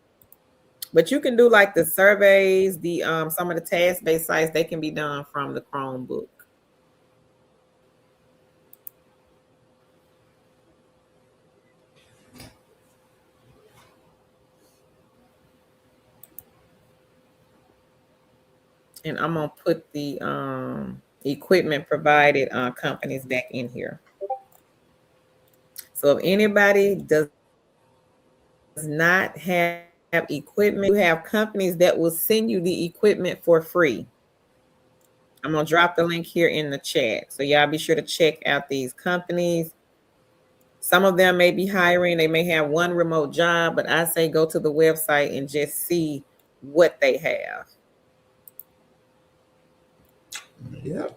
But you can do like the surveys, the some of the task-based sites, they can be done from the Chromebook. And I'm gonna put the equipment provided companies back in here. So if anybody does not have equipment, you have companies that will send you the equipment for free. I'm gonna drop the link here in the chat. So y'all be sure to check out these companies. Some of them may be hiring, they may have one remote job, but I say go to the website and just see what they have. Yep.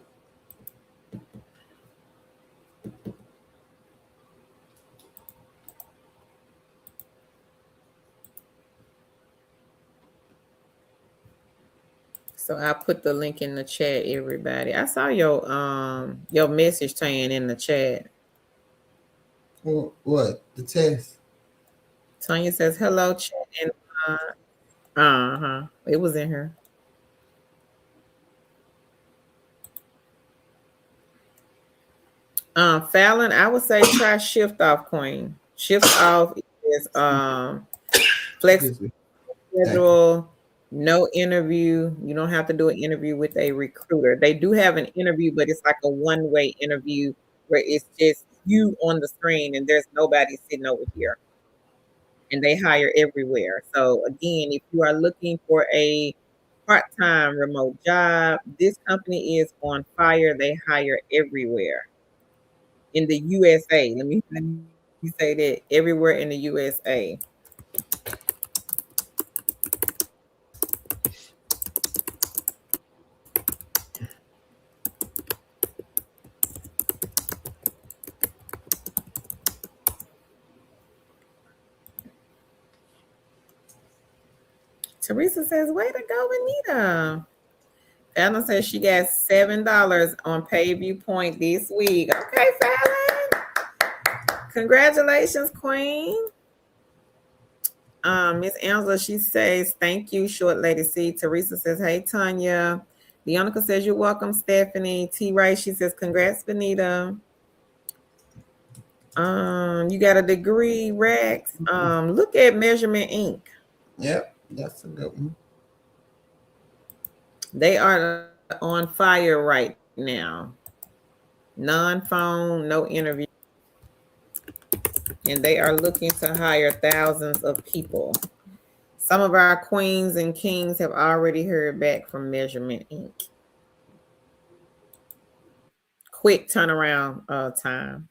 So I put the link in the chat, everybody. I saw your message, Tan, in the chat. What? The test? Tanya says, hello, chat. And it was in here. Fallon, I would say try shift off, Queen. Shift off is flexible schedule, no interview. You don't have to do an interview with a recruiter. They do have an interview, but it's like a one-way interview where it's just you on the screen and there's nobody sitting over here. And they hire everywhere. So again, if you are looking for a part-time remote job. This company is on fire. They hire everywhere in the USA. Let me say that everywhere in the USA. Teresa says, "Way to go, Anita." Fallon says she got $7 on PayView Point this week. Okay, Fallon. Congratulations, Queen. Miss Angela, she says, "Thank you, Short Lady C." Teresa says, "Hey, Tanya." Leonica says, "You're welcome, Stephanie." T. Rice, she says, "Congrats, Benita." You got a degree, Rex. Look at Measurement Inc. Yep, that's a good one. They are on fire right now. Non-phone, no interview, and they are looking to hire thousands of people. Some of our queens and kings have already heard back from Measurement Inc. Quick turnaround time.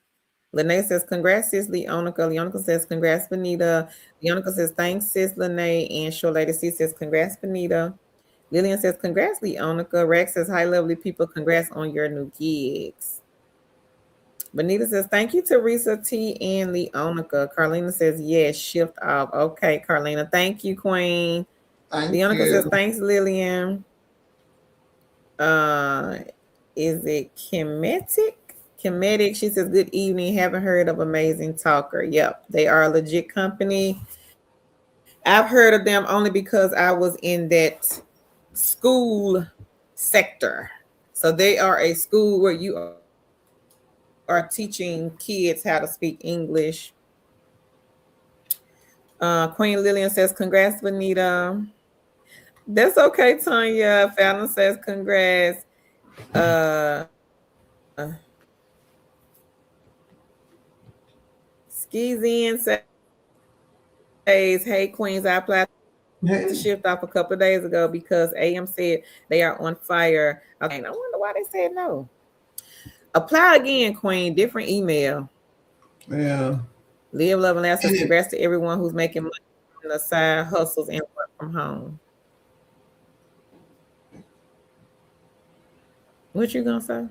Lene says, "Congrats, sis Leonica." Leonica says, "Congrats, Benita." Leonica says, "Thanks, sis Lene." And Short Lady C says, "Congrats, Benita." Lillian says, "Congrats, Leonica." Rex says, "Hi, lovely people. Congrats on your new gigs." Benita says, "Thank you, Teresa T and Leonica." Carlina says, "Yes, shift off." Okay, Carlina. Thank you, Queen. Thank Leonica says, you. "Thanks, Lillian." Uh, is it Chemetic? Chemetic. She says, "Good evening. Haven't heard of Amazing Talker." Yep, they are a legit company. I've heard of them only because I was in that school sector. So they are a school where you are teaching kids how to speak English. Queen Lillian says, "Congrats, Benita." That's okay, Tanya. Fallon says, "Congrats." Uh, Skis in says, "Hey, Queens, I applied to shift off a couple of days ago because AM Hey. said they are on fire." I was like, dang, I wonder why they said no. Apply again, Queen. Different email. Yeah. Live, love, and laugh says, And "Congrats it, to everyone who's making money from the side hustles and work from home." What you gonna say?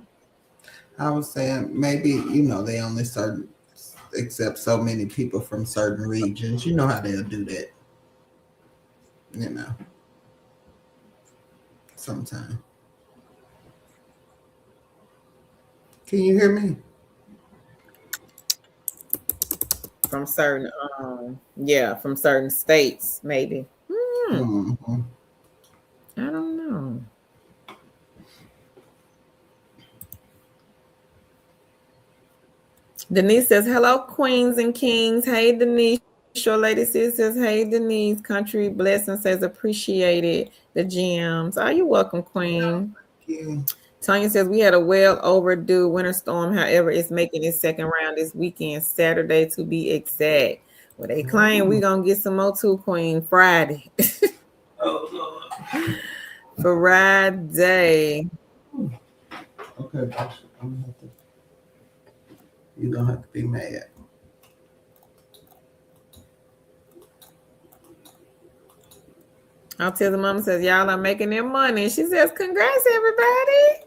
I was saying maybe they only certain accept so many people from certain regions. You know how they'll do that. You know, sometimes. Can you hear me? From certain, yeah, from certain states, maybe. Hmm, Hmm. I don't know. Denise says, "Hello, queens and kings." Hey, Denise. Your lady sis says, "Hey, Denise." Country Blessing says, "Appreciated the gems." Are you welcome, Queen? Yeah. Tanya says, "We had a well overdue winter storm. However, it's making its second round this weekend, Saturday to be exact." Well, they claim we Oh, gonna get some more too, Queen, Friday. oh Lord. Friday. Okay, Pastor, you're gonna have to be mad. I'll tell the mama says, "Y'all are making their money." She says, "Congrats, everybody."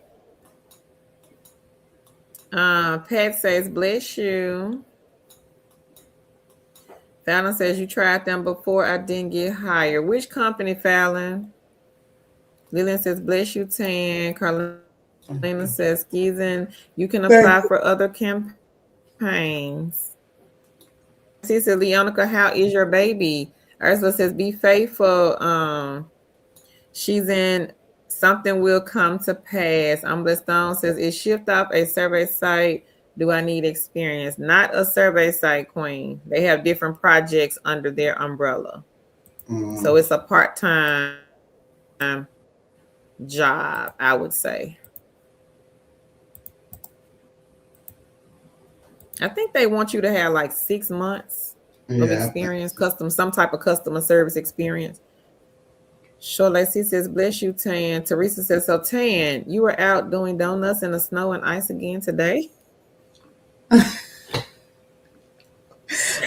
Pat says, "Bless you." Fallon says, "You tried them before. I didn't get hired." Which company, Fallon? Lillian says, "Bless you, Tan." Carlina says, "Skizin, you can apply for other Thank campaigns." Short Lady C said, "Leonica, how is your baby?" Ursula says, "Be faithful. She's in something will come to pass." Umber Stone says, "Is Shift Off a survey site? Do I need experience?" Not a survey site, Queen. They have different projects under their umbrella. you. So it's a part-time job, I would say. I think they want you to have like 6 months of Yeah, I think experience, so. some type of customer service experience. Lacey says, bless you, Tan. Teresa says, so Tan, you were out doing donuts in the snow and ice again today? I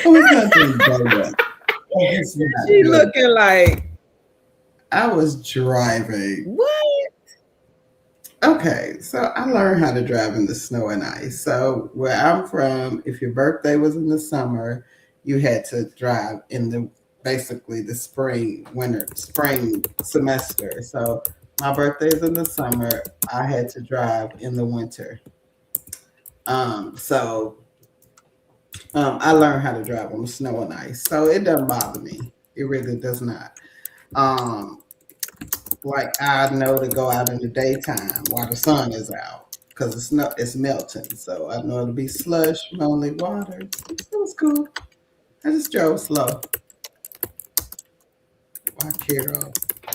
was not doing donuts. I was not She doing looking like, I was driving. what? Okay, so I learned how to drive in the snow and ice. So where I'm from, if your birthday was in the summer, you had to drive in the basically the spring semester. So my birthday is in the summer. I had to drive in the winter. So I learned how to drive on the snow and ice. So it doesn't bother me. It really does not. Um, like I know to go out in the daytime while the sun is out because it's melting. So I know it'll be slush, lonely waters. It was cool. I just drove slow. Why Kira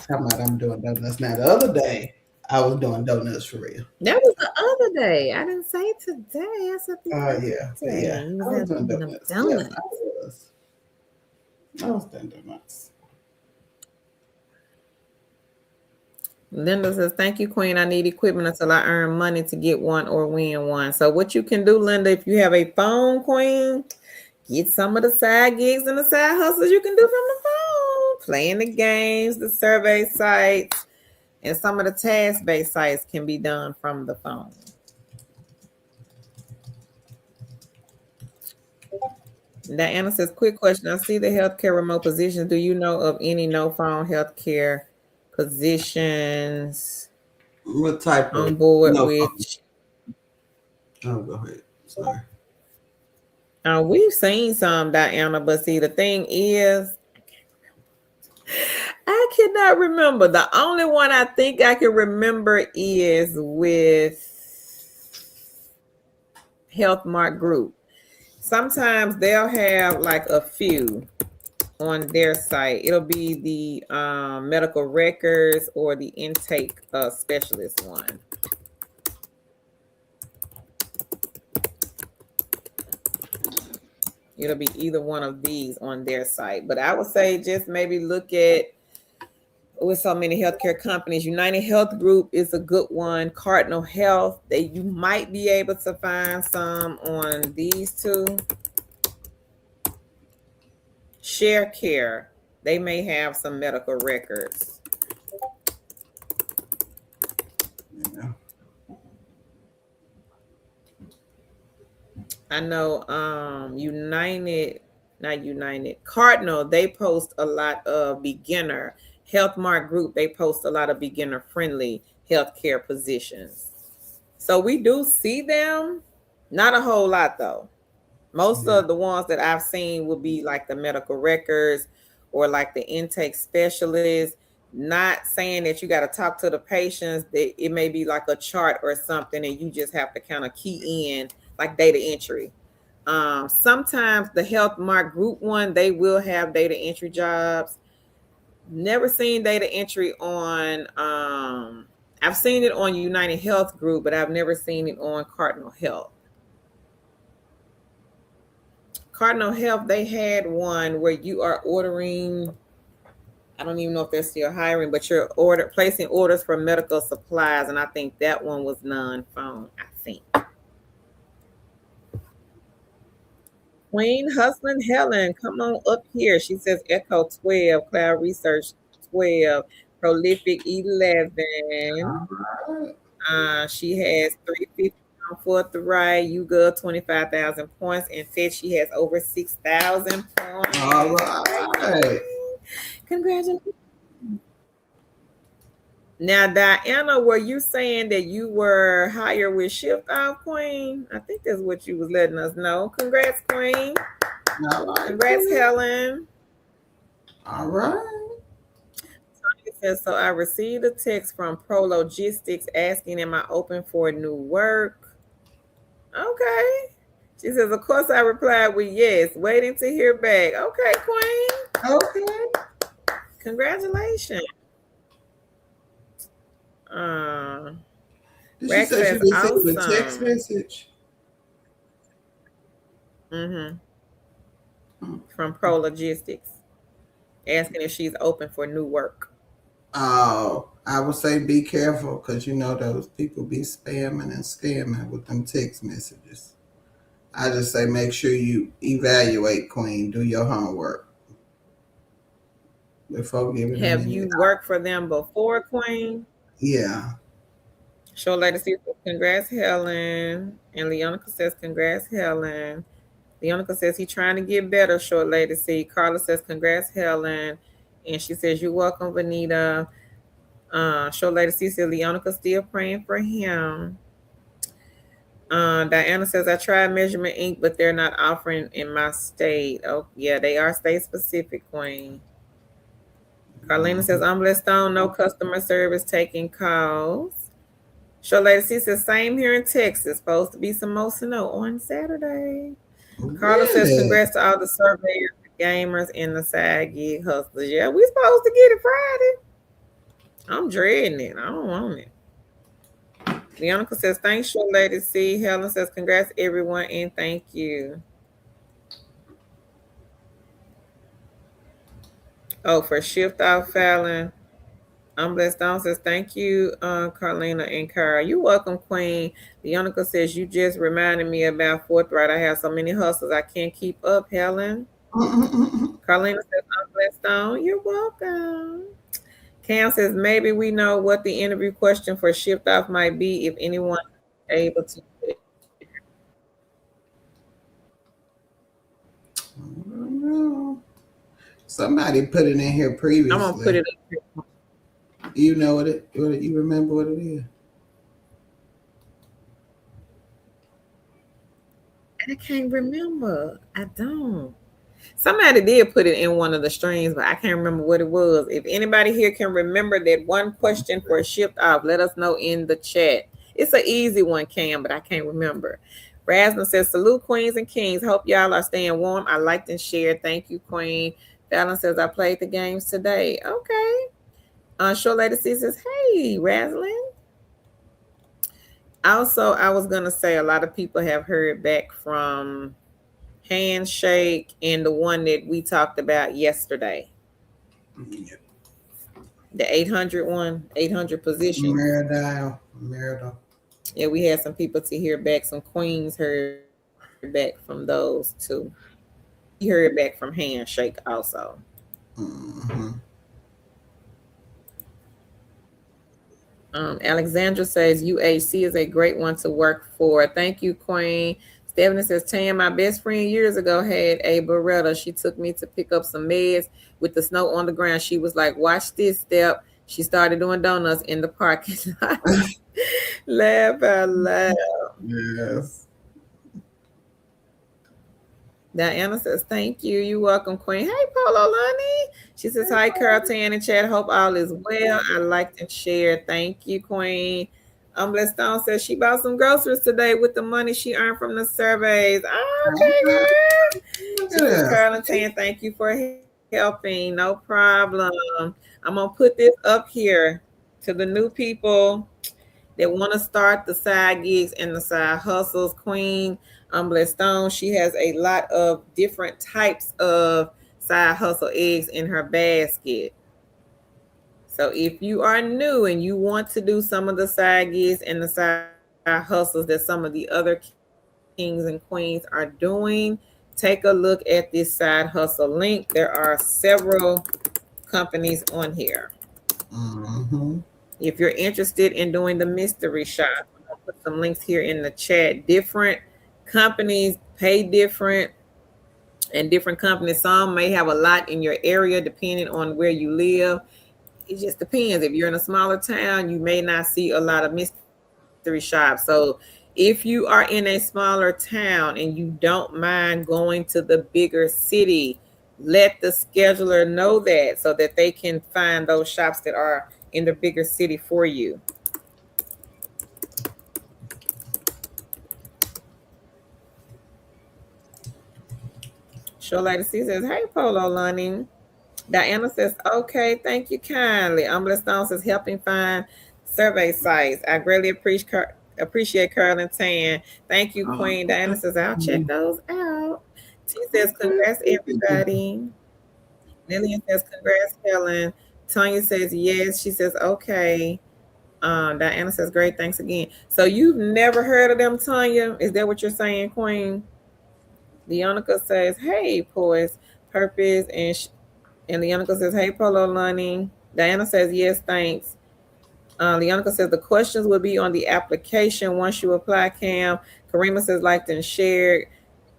talking about I'm doing donuts. Now the other day I was doing donuts for real. That was the other day. I didn't say today. I said the other Yeah, but day. yeah, You I was was out doing doing them donuts. Yes, I donuts. was. I was doing donuts. Linda says, thank you, Queen. I need equipment until I earn money to get one or win one. So what you can do, Linda, if you have a phone, Queen, get some of the side gigs and the side hustles you can do from the phone. Playing the games, the survey sites, and some of the task-based sites can be done from the phone. Diana says, quick question. I see the healthcare remote positions. Do you know of any no phone healthcare positions What type on of board no phone? which Oh, go ahead. Sorry. we've seen some, Diana, but see, the thing is, I cannot remember. The only one I think I can remember is with Health Mart Group. Sometimes they'll have like a few on their site. It'll be the medical records or the intake specialist one. It'll be either one of these on their site. But I would say just maybe look at with so many healthcare companies. United Health Group is a good one. Cardinal Health, you might be able to find some on these two. Share Care, they may have some medical records. Yeah. I know not United, Cardinal, they post a lot of beginner. Health Mart Group, they post a lot of beginner friendly healthcare positions. So we do see them, not a whole lot though. Most Yeah. of the ones that I've seen will be like the medical records or like the intake specialist. Not saying that you got to talk to the patients, that it may be like a chart or something, and you just have to kind of key in like data entry. Sometimes the Health Mart Group one, they will have data entry jobs. Never seen data entry on. I've seen it on United Health Group, but I've never seen it on Cardinal Health. Cardinal Health, they had one where you are ordering. I don't even know if they're still hiring, but you're placing orders for medical supplies, and I think that one was non-phone. I think. Queen Hustling Helen, come on up here. She says Echo 12, Cloud Research 12, Prolific 11. All right. She has 350 on fourth right. You good 25,000 points, and Fitch, she has over 6,000 points. All right. Congratulations. Now, Diana, were you saying that you were hired with Shift Off, Queen? I think that's what you was letting us know. Congrats, Queen. All right. Congrats, Helen. All right. It says, so I received a text from Pro Logistics asking, am I open for new work? Okay. She says, of course I replied with yes, waiting to hear back. Okay, Queen. Okay. Congratulations. Did she Rex say she says, received a text awesome. message? From Pro Logistics asking if she's open for new work. I would say be careful because you know those people be spamming and scamming with them text messages. I just say make sure you evaluate, Queen. Do your homework before giving them Have any. you worked for them before, Queen? Yeah. Show Lady C says, congrats, Helen. And Leonica says, congrats, Helen. Leonica says, he trying to get better, Short Lady C. Carla says, congrats, Helen. And she says, you're welcome, Vanita. Short Lady C says, Leonica still praying for him. Diana says, I tried measurement ink, but they're not offering in my state. Oh, yeah, they are state specific, Queen. Carlina says, Mhm. I'm blessed on, no customer service taking calls. Short Lady C says, same here in Texas. Supposed to be some more snow on Saturday. Carla says, Really? congrats to all the surveyors, the gamers, and the side gig hustlers. Yeah, we supposed to get it Friday. I'm dreading it. I don't want it. Leonica says, thanks, Short Lady C. Helen says, congrats, everyone, and thank you. Oh, for shift off Fallon. I'm blessed on says, thank you, Carlina and Cara. You're welcome, Queen. Leonica says, you just reminded me about forthright. I have so many hustles. I can't keep up, Helen. Carlina says, I'm blessed on. You're welcome. Cam says, maybe we know what the interview question for shift off might be if anyone is able to. I don't know. Somebody put it in here I'm going to put previously. it up here. You know you remember what it is? I can't remember. I don't. Somebody did put it in one of the streams, but I can't remember what it was. If anybody here can remember that one question for a shift off, let us know in the chat. It's an easy one, Cam, but I can't remember. Rasmus says, salute queens and kings. Hope y'all are staying warm. I liked and shared. Thank you, Queen. Fallon says, I played the games today. Okay. Short Lady C says, hey, Raslin. Also, I was going to say a lot of people have heard back from Handshake and the one that we talked about yesterday. Yeah. The 800 one, 800 positions. Marital. Yeah, we had some people to hear back. Some queens heard back from those too. We heard back from Handshake also. Mm-hmm. Alexandra says UHC is a great one to work for. Thank you, Queen. Stephanie says, Tam, my best friend years ago had a Beretta. She took me to pick up some meds with the snow on the ground. She was like, watch this step. She started doing donuts in the parking lot. Laugh out loud. Yes. Diana says, thank you. You're welcome, Queen. Hey, Polo Lonnie. She says, hi, Carol Tan and Chad. Hope all is well. I liked and shared. Thank you, Queen. Blessed Stone says she bought some groceries today with the money she earned from the surveys. Oh, okay, Okay. girl. Look She at says, this. Carol and Tan, thank you for helping. No problem. I'm going to put this up here to the new people that want to start the side gigs and the side hustles. Queen Blessed Stone, she has a lot of different types of side hustle eggs in her basket. So if you are new and you want to do some of the side gigs and the side hustles that some of the other kings and queens are doing, take a look at this side hustle link. There are several companies on here. Mm-hmm. If you're interested in doing the mystery shop, I'm gonna put some links here in the chat. Different companies pay different, and different companies. Some may have a lot in your area depending on where you live. It just depends. If you're in a smaller town, you may not see a lot of mystery shops. So if you are in a smaller town and you don't mind going to the bigger city, let the scheduler know that so that they can find those shops that are in the bigger city for you. Show Lady C says, hey, Polo Lunning. Diana says, okay, thank you kindly. Umbrella Stone says, helping find survey sites. I greatly appreciate Carl and Tan. Thank you, Oh, Queen. Diana says, I'll check okay. those out. She says, congrats, everybody. Lillian says, congrats, Helen. Tanya says yes. She says okay. Diana says great. Thanks again. So you've never heard of them, Tanya? Is that what you're saying, Queen? Leonica says, "Hey, poise, purpose," and Leonica says, "Hey, Polo Lunny." Diana says, "Yes, thanks." Leonica says the questions will be on the application once you apply. Cam. Karima says, "Liked and shared."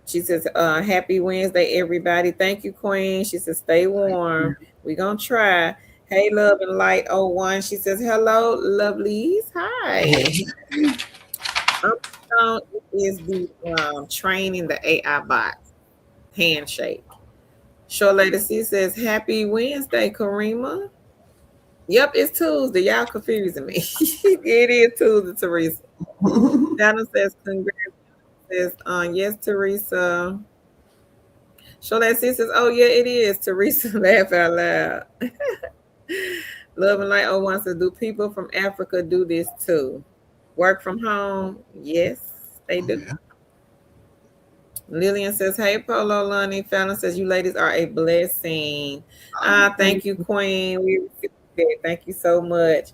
She says, "Happy Wednesday, everybody." Thank you, Queen. She says, "Stay warm. We gonna try." Hey, Love and Light 01. She says, "Hello, lovelies. Hi." Um, is the training the AI bot handshake. Short Lady C says, "Happy Wednesday, Karima." Yep, it's Tuesday. Y'all confusing me. It is Tuesday, Teresa. Donna says, "Congrats." Says, yes, Teresa. Short Lady C says, "Oh yeah, it is." Teresa laugh out loud. Love and Light 01 says, "Do people from Africa do this too? Work from home?" Yes, they do. Yeah. Lillian says, "Hey, Polo Lunny." Fallon says, "You ladies are a blessing." Thank Thank you, Queen. We received it. Thank you so much.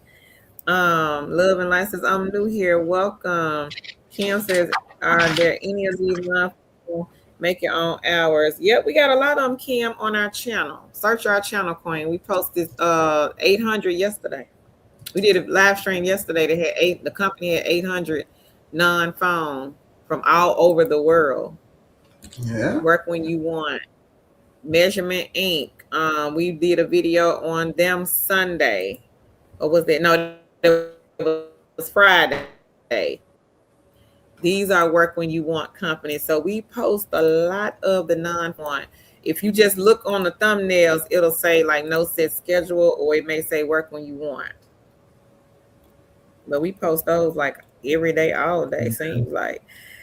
Love and Light says, "I'm new here. Welcome." Kim says, "Are there any of these non make your own hours?" Yep, we got a lot of them, Kim, on our channel. Search our channel, Queen. We posted 800 yesterday. We did a live stream yesterday. They had the company had 800 non-phone from all over the world. Yeah. Work when you want. Measurement Inc. We did a video on them Sunday. Or was that? No, that was Friday. These are work when you want companies. So we post a lot of the non-phone you want. If you just look on the thumbnails, it'll say like no set schedule, or it may say work when you want. But we post those like every day, all day, seems like.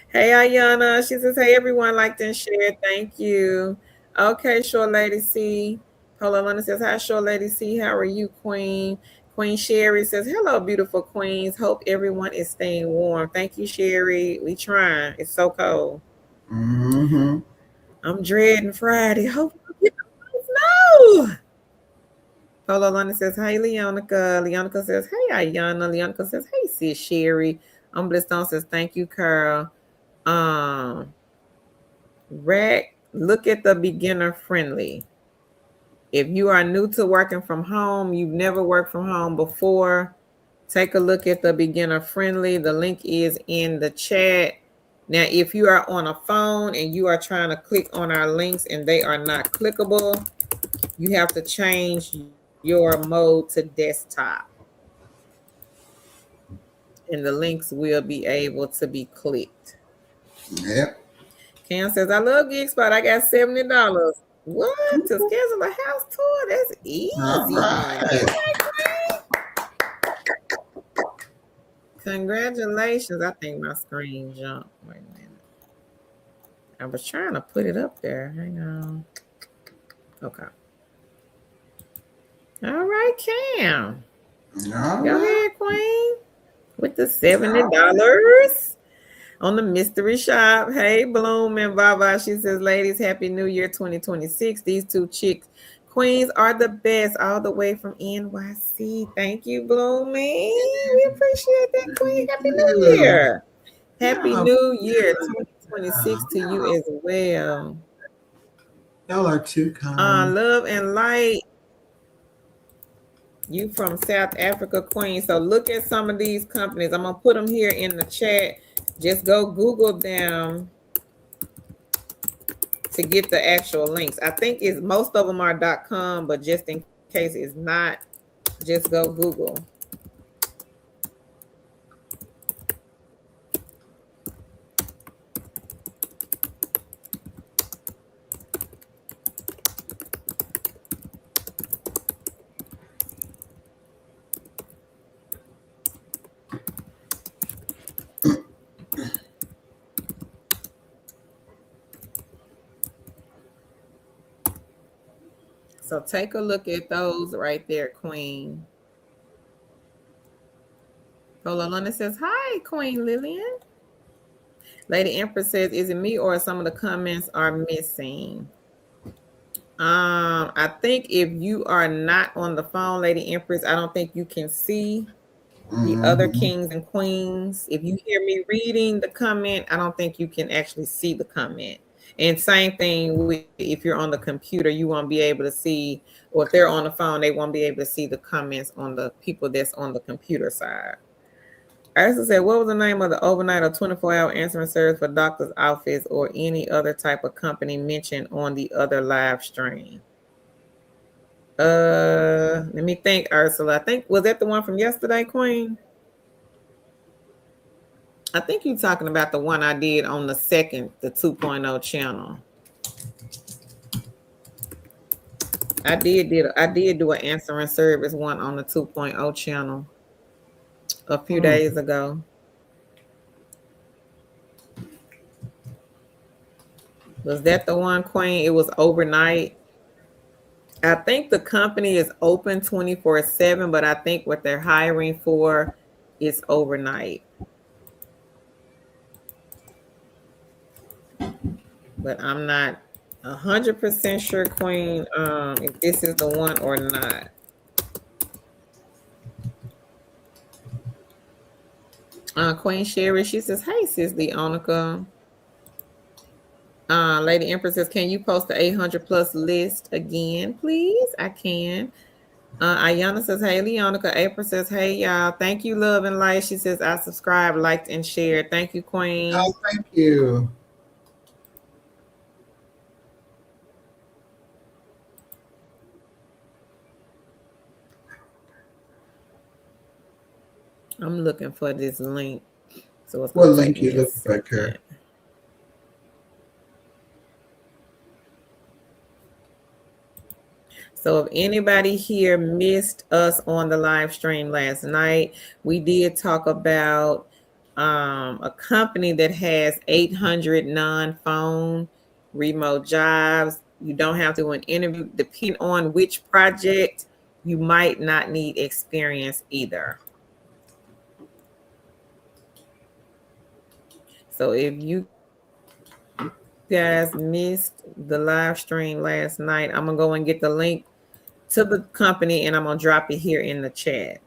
Hey, Ayana. She says, "Hey, everyone, liked and shared. Thank you." Okay, Short Lady C. Paula London says, "Hi, Short Lady C. How are you, Queen?" Queen Sherry says, "Hello, beautiful queens. Hope everyone is staying warm." Thank you, Sherry. We trying. It's so cold. Mm-hmm. I'm dreading Friday. Hope we get no snow. Polo London says, "Hey, Leonica." Leonica says, "Hey, Ayana." Leonica says, "Hey, sis Sherry." Stone says, "Thank you, Carl." Um, Rack, look at the beginner friendly. If you are new to working from home, you've never worked from home before, take a look at the beginner friendly. The link is in the chat. Now, if you are on a phone and you are trying to click on our links and they are not clickable, you have to change your mode to desktop. And the links will be able to be clicked. Yeah. Cam says, "I love GigSpot. I got $70. What? To schedule a house tour? That's All easy, honey. right. Congratulations. I think my screen jumped. Wait a minute. I was trying to put it up there. Hang on. Okay. All right, Cam. All Go right. ahead, Queen. With the $70 on the mystery shop. Hey, Bloom and Baba. She says, "Ladies, happy New Year 2026. These two chicks, queens, are the best, all the way from NYC." Thank you, Bloomy. We appreciate that, Queen. Happy New Yeah. Year. Happy Y'all, New Year 2026 to you as well. y'all are too kind. Love and Light, you from South Africa, Queen. So look at some of these companies. I'm going to put them here in the chat. Just go Google them to get the actual links. I think it's most of them are .com, but just in case it's not, just go Google. So take a look at those right there, Queen. Lola London says, "Hi, Queen Lillian." Lady Empress says, "Is it me or some of the comments are missing?" I think if you are not on the phone, Lady Empress, I don't think you can see the other Hmm. kings and queens. If you hear me reading the comment, I don't think you can actually see the comment. And same thing with if you're on the computer, you won't be able to see, or if they're on the phone, they won't be able to see the comments on the people that's on the computer side. I also said, what was the name of the overnight or 24-hour answering service for doctor's office or any other type of company mentioned on the other live stream? Let me think, Ursula. I think was that the one from yesterday, Queen? I think you're talking about the one I did on the second, the 2.0 channel. I did do an answering service one on the 2.0 channel a few Hmm. days ago. Was that the one, Queen? It was overnight. I think the company is open 24/7, but I think what they're hiring for is overnight. But I'm not 100% sure, Queen, if this is the one or not. Queen Sherry, she says, "Hey, sis, Leonica." Lady Empress says, "Can you post the 800 plus list again, please?" I can. Ayana says, "Hey, Leonica." April says, "Hey, y'all. Thank you, love and light." She says, "I subscribe, liked, and shared." Thank you, Oh, Queen. thank you. I'm looking for this link, so it's What gonna take link you me a looking for, second. Kurt? So if anybody here missed us on the live stream last night, we did talk about a company that has 800 non-phone remote jobs. You don't have to do an interview. Depending on which project, you might not need experience either. So if you guys missed the live stream last night, I'm gonna go and get the link to the company and I'm gonna drop it here in the chat.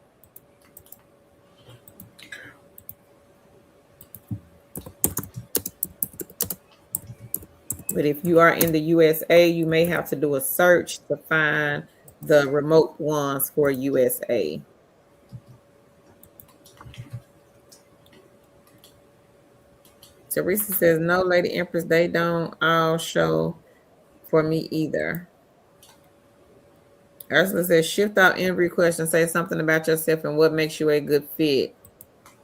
But if you are in the USA, you may have to do a search to find the remote ones for USA. Teresa says, "No, Lady Empress, they don't all show for me either." Ursula says, "Shift out every question, say something about yourself and what makes you a good fit."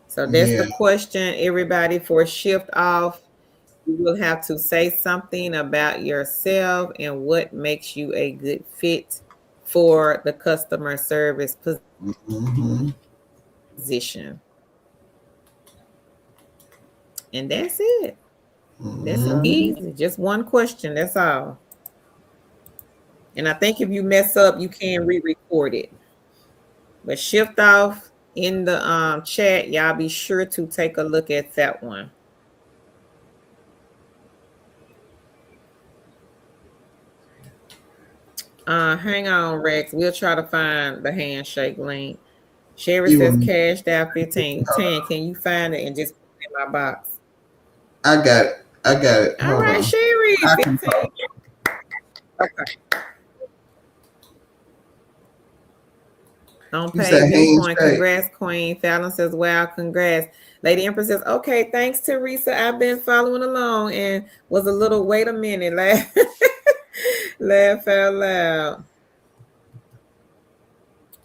So that's Yeah. the question, everybody, for shift off. You will have to say something about yourself and what makes you a good fit for the customer service Hmm. position. And that's it. That's Hmm. easy. Just one question. That's all. And I think if you mess up, you can re-record it. But shift off in the chat. Y'all be sure to take a look at that one. Hang on, Rex. We'll try to find the handshake link. Sherry You says will. cashed out 15. 10. Can you find it and just put it in my box? I got it. I got it. All Hold right, on. Sherry. I can. 15. Okay. On You said page one, handshake. congrats, Queen. Fallon says, "Wow, congrats." Lady Empress says, "Okay, thanks, Teresa. I've been following along and was a little, wait a minute, laugh, laugh out loud."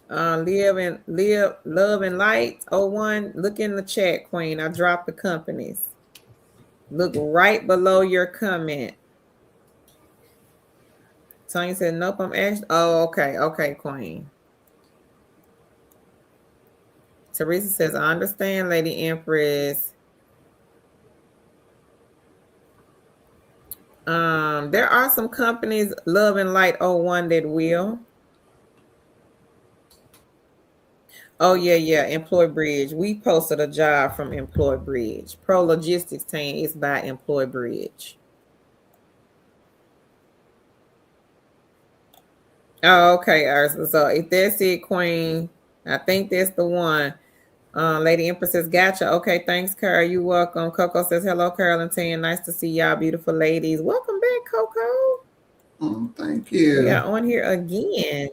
Live, love and light. Oh, one, look in the chat, Queen. I dropped the companies. Look right below your comment. Tanya said, "Nope, I'm Ash." Oh, okay, okay, Queen. Teresa says, "I understand, Lady Empress." There are some companies, Love and Light oh one, that will. Oh yeah, yeah. Employ Bridge. We posted a job from Employ Bridge. Pro Logistics team is by Employ Bridge. Oh, okay, Ursula. So if that's it, Queen, I think that's the one. Lady Empress says, gotcha. Okay, thanks, Carol. You welcome. Coco says, hello, Carol and Tan. Nice to see y'all, beautiful ladies. Welcome back, Coco. Thank We you. are on here again.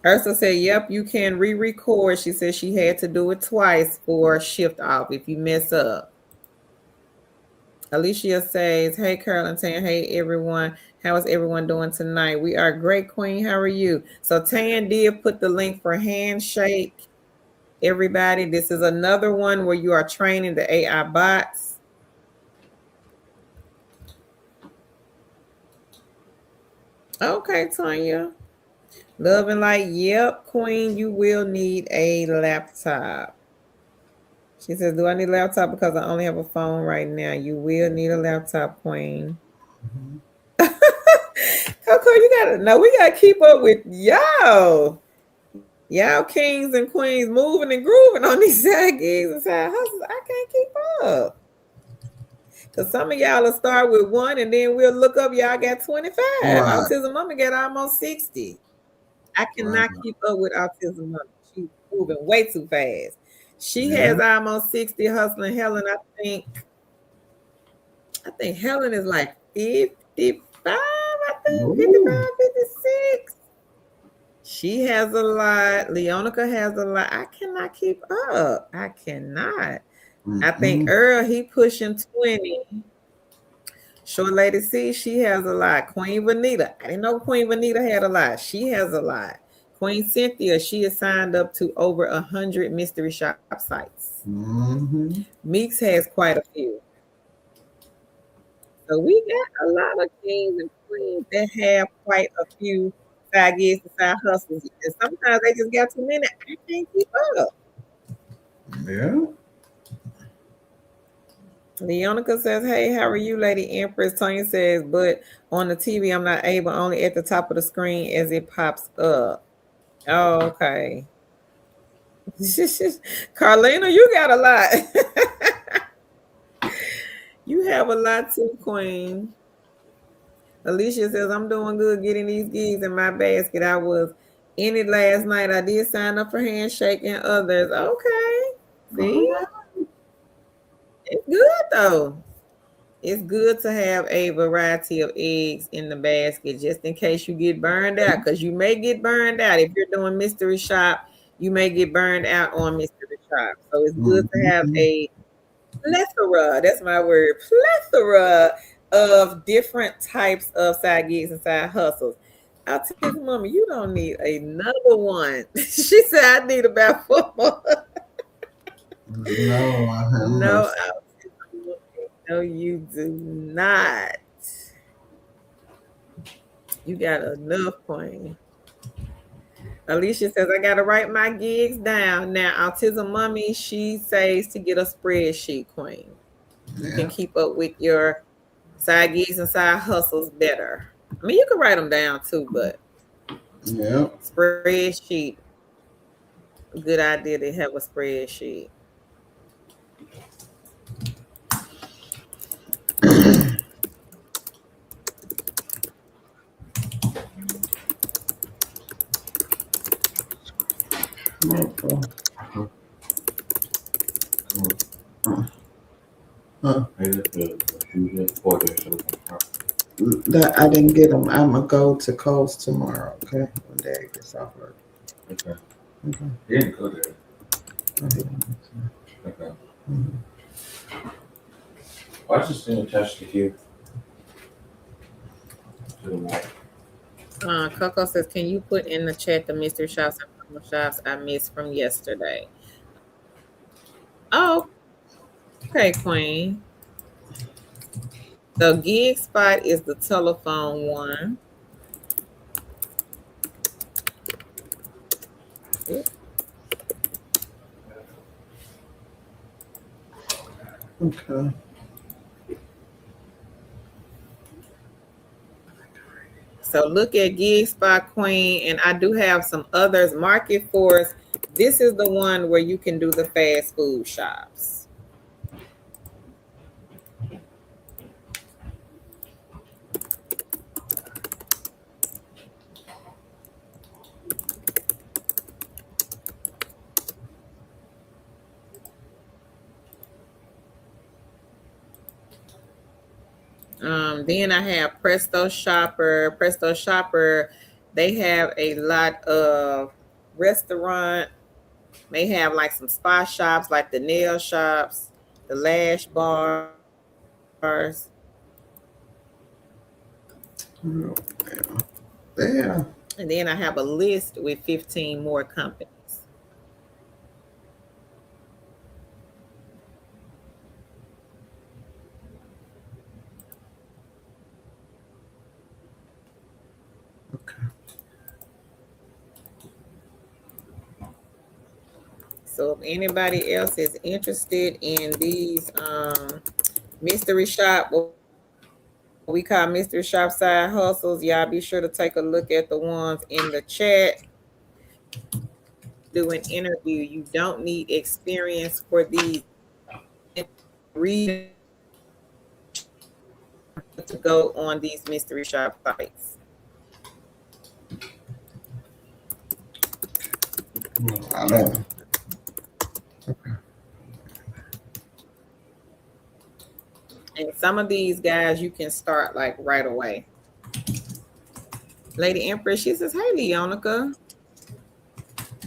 Ursula said, yep, you can re record. She said she had to do it twice for shift off if you mess up. Alicia says, hey, Carol and Tan. Hey, everyone. How is everyone doing tonight? We are great, Queen. How are you? So, Tan did put the link for handshake. Everybody, this is another one where you are training the AI bots. Okay, Tanya. Love and light. Yep, Queen, you will need a laptop. She says, do I need a laptop because I only have a phone right now? You will need a laptop, Queen. Mhm. Coco, you gotta know we gotta keep up with y'all. Y'all kings and queens moving and grooving on these side gigs and side hustles. I can't keep up. Cause some of y'all will start with one and then we'll look up y'all got 25. Right. Autism Mama got almost 60. I Right. cannot keep up with Autism Mama. She's moving way too fast. She Yeah. has almost 60 hustling Helen. I think Helen is like 55, I think Ooh. 55, 56. She has a lot. Leonica has a lot. I cannot keep up. I cannot. I think Mm-mm. Earl, he pushing 20. Short Lady C, she has a lot. Queen Vanita, I didn't know Queen Vanita had a lot. She has a lot. Queen Cynthia, she is signed up to over 100 mystery shop sites. Mm-hmm. Meeks has quite a few. So we got a lot of kings and queens that have quite a few side gigs and side hustles. And sometimes they just got too many. I can't keep up. Yeah. Leonica says, hey, how are you, Lady Empress? Tanya says, but on the TV, I'm not able, only at the top of the screen as it pops up. Oh, okay. Carlina, you got a lot. You have a lot too, Queen. Alicia says, I'm doing good getting these gigs in my basket. I was in it last night. I did sign up for Handshake and others. Okay. All See? right. It's good though. It's good to have a variety of eggs in the basket just in case you get burned out. Because you may get burned out. If you're doing mystery shop, you may get burned out on mystery shop. So it's good to have Mm-hmm. a plethora, that's my word, plethora of different types of side gigs and side hustles. I'll tell you, Mama, you don't need another one. She said, I need about four more. No, I have No, mercy. no, you do not. You got enough, Queen. Alicia says, I got to write my gigs down. Now, Autism Mommy, she says to get a spreadsheet, Queen. You can Yeah. keep up with your side gigs and side hustles better. I mean, you can write them down too, but Yeah. spreadsheet, good idea to have a spreadsheet. Okay. Huh. That I didn't get them. I'm gonna go to Coles tomorrow. Okay, when Dad gets off work. Okay. He didn't go there. Oh, he didn't. Okay. Mhm. Why is this thing attached to you? To the wall. Coco says, can you put in the chat the mystery shops and promo shops I missed from yesterday? Oh, okay, Queen. The gig spot is the telephone one. Okay. So look at Gig Spot Queen, and I do have some others. Market Force. This is the one where you can do the fast food shops. Then I have Presto Shopper. Presto Shopper, they have a lot of restaurant. They have like some spa shops, like the nail shops, the lash bars. Yeah. And then I have a list with 15 more companies. Okay. So if anybody else is interested in these mystery shop, what we call mystery shop side hustles, y'all be sure to take a look at the ones in the chat. Do an interview. You don't need experience for these. Read and to go on these mystery shop sites. I know. Okay. And some of these guys you can start like right away. Lady Empress, she says, "Hey, Leonica.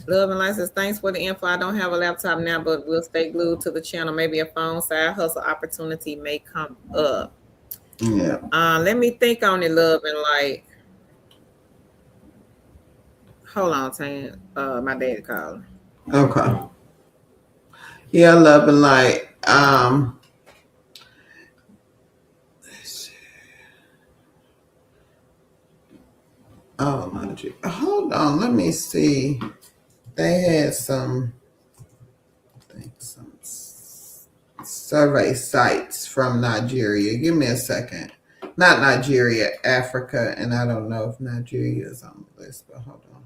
Love and license. Thanks for the info. I don't have a laptop now, but we'll stay glued to the channel. Maybe a phone side hustle opportunity may come up." Yeah. Let me think on it, love and like. Hold on, Tan. My daddy calling. Okay. Yeah, love and light. Oh my gee. Hold on, let me see. They had some, I think some survey sites from Nigeria. Give me a second. Not Nigeria, Africa, and I don't know if Nigeria is on the list, but hold on.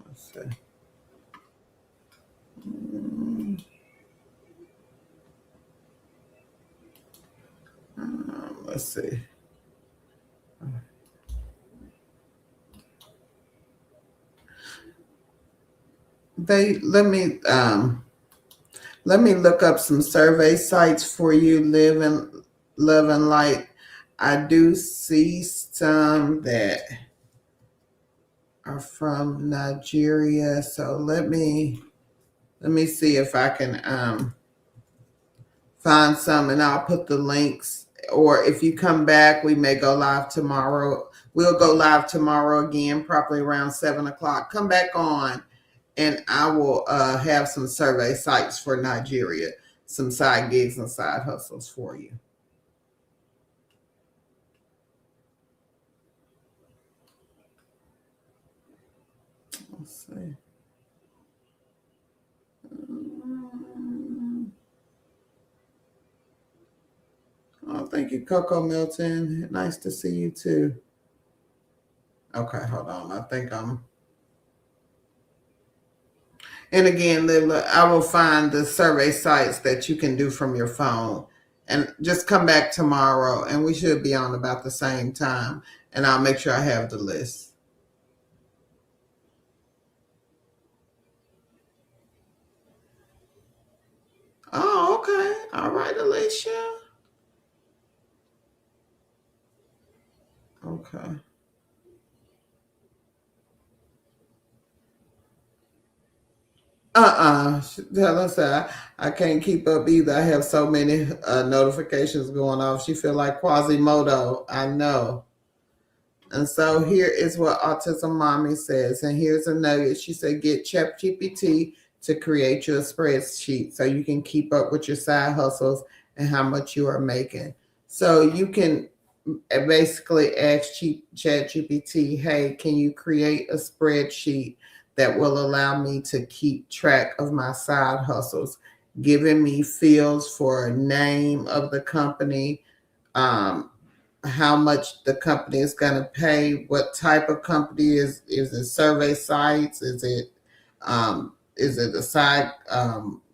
Let's see. Let's see. They let me look up some survey sites for you. Live and light. I do see some that are from Nigeria. So let me see if I can find some, and I'll put the links. Or if you come back, we may go live tomorrow. We'll go live tomorrow again, probably around 7 o'clock. Come back on, and I will have some survey sites for Nigeria, some side gigs and side hustles for you. Let's see. Oh, thank you, Coco Milton. Nice to see you too. Okay, hold on. I think I'm. And again, Lila, I will find the survey sites that you can do from your phone. And just come back tomorrow, and we should be on about the same time. And I'll make sure I have the list. Oh, okay. All right, Alicia. Okay. Tell us that I can't keep up either. I have so many notifications going off. She feel like Quasimodo. I know. And so here is what Autism Mommy says. And here's a nugget. She said, get ChatGPT to create your spreadsheet so you can keep up with your side hustles and how much you are making. So you can basically ask ChatGPT, hey, can you create a spreadsheet that will allow me to keep track of my side hustles, giving me fields for a name of the company, um, how much the company is going to pay, what type of company is it survey sites, is it a side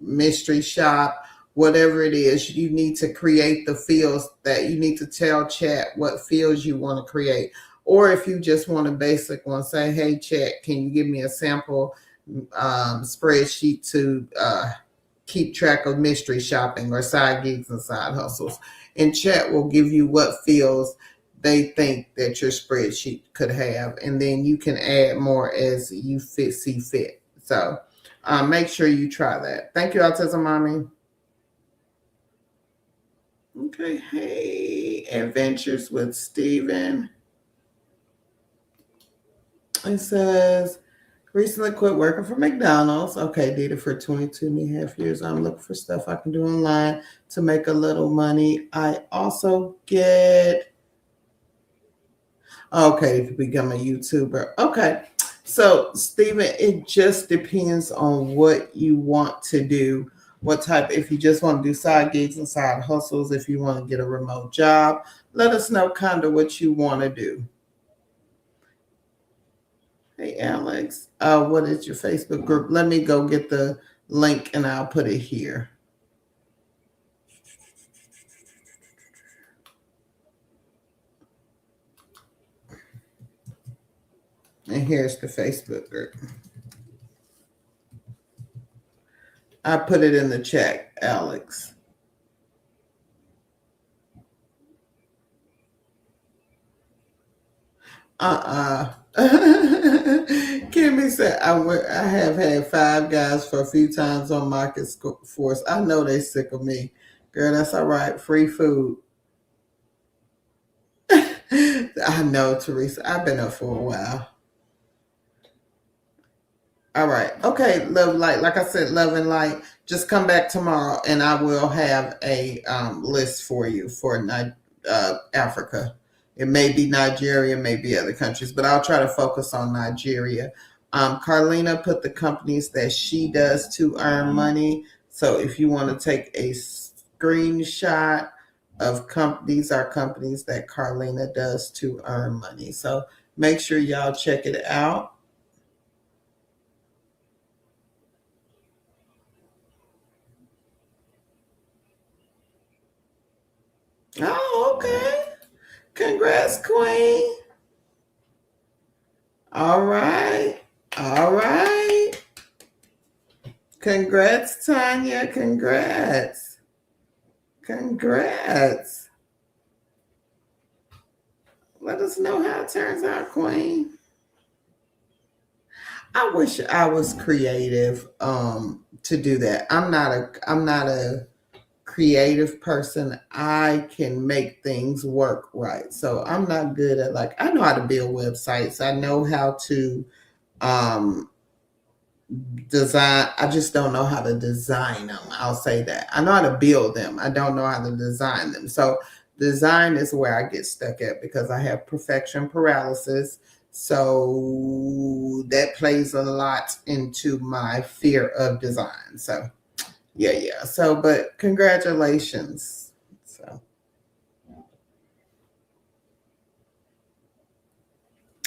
mystery shop, whatever it is. You need to create the fields that you need to tell chat what fields you want to create. Or if you just want a basic one, say, hey, chat, can you give me a sample spreadsheet to keep track of mystery shopping or side gigs and side hustles? And chat will give you what fields they think that your spreadsheet could have. And then you can add more as you see fit. So make sure you try that. Thank you, Autism Mommy. Okay, hey, Adventures with Steven. It says, recently quit working for McDonald's. Okay, did it for 22 and a half years. I'm looking for stuff I can do online to make a little money. I also get, okay, if you become a YouTuber. Okay, so Steven, it just depends on what you want to do. What type, if you just want to do side gigs and side hustles, if you want to get a remote job, let us know kind of what you want to do. Hey, Alex, what is your Facebook group? Let me go get the link and I'll put it here. And here's the Facebook group. I put it in the chat, Alex. Kimmy said, I have had Five Guys for a few times on Market Force. I know they sick of me. Girl, that's all right. Free food. I know, Teresa. I've been up for a while. All right. Okay, love light. Like I said, love and light. Just come back tomorrow and I will have a list for you for Africa. It may be Nigeria, may be other countries, but I'll try to focus on Nigeria. Carlina put the companies that she does to earn money. So if you want to take a screenshot of these are companies that Carlina does to earn money. So make sure y'all check it out. Oh, okay. Congrats, Queen. All right. All right. Congrats, Tanya. Congrats. Congrats. Let us know how it turns out, Queen. I wish I was creative to do that. I'm not a creative person. I can make things work right. So I'm not good at, like, I know how to build websites. I know how to um design. I just don't know how to design them. I'll say that. I know how to build them. I don't know how to design them. So design is where I get stuck at because I have perfection paralysis. So that plays a lot into my fear of design. So yeah. So, but congratulations. So,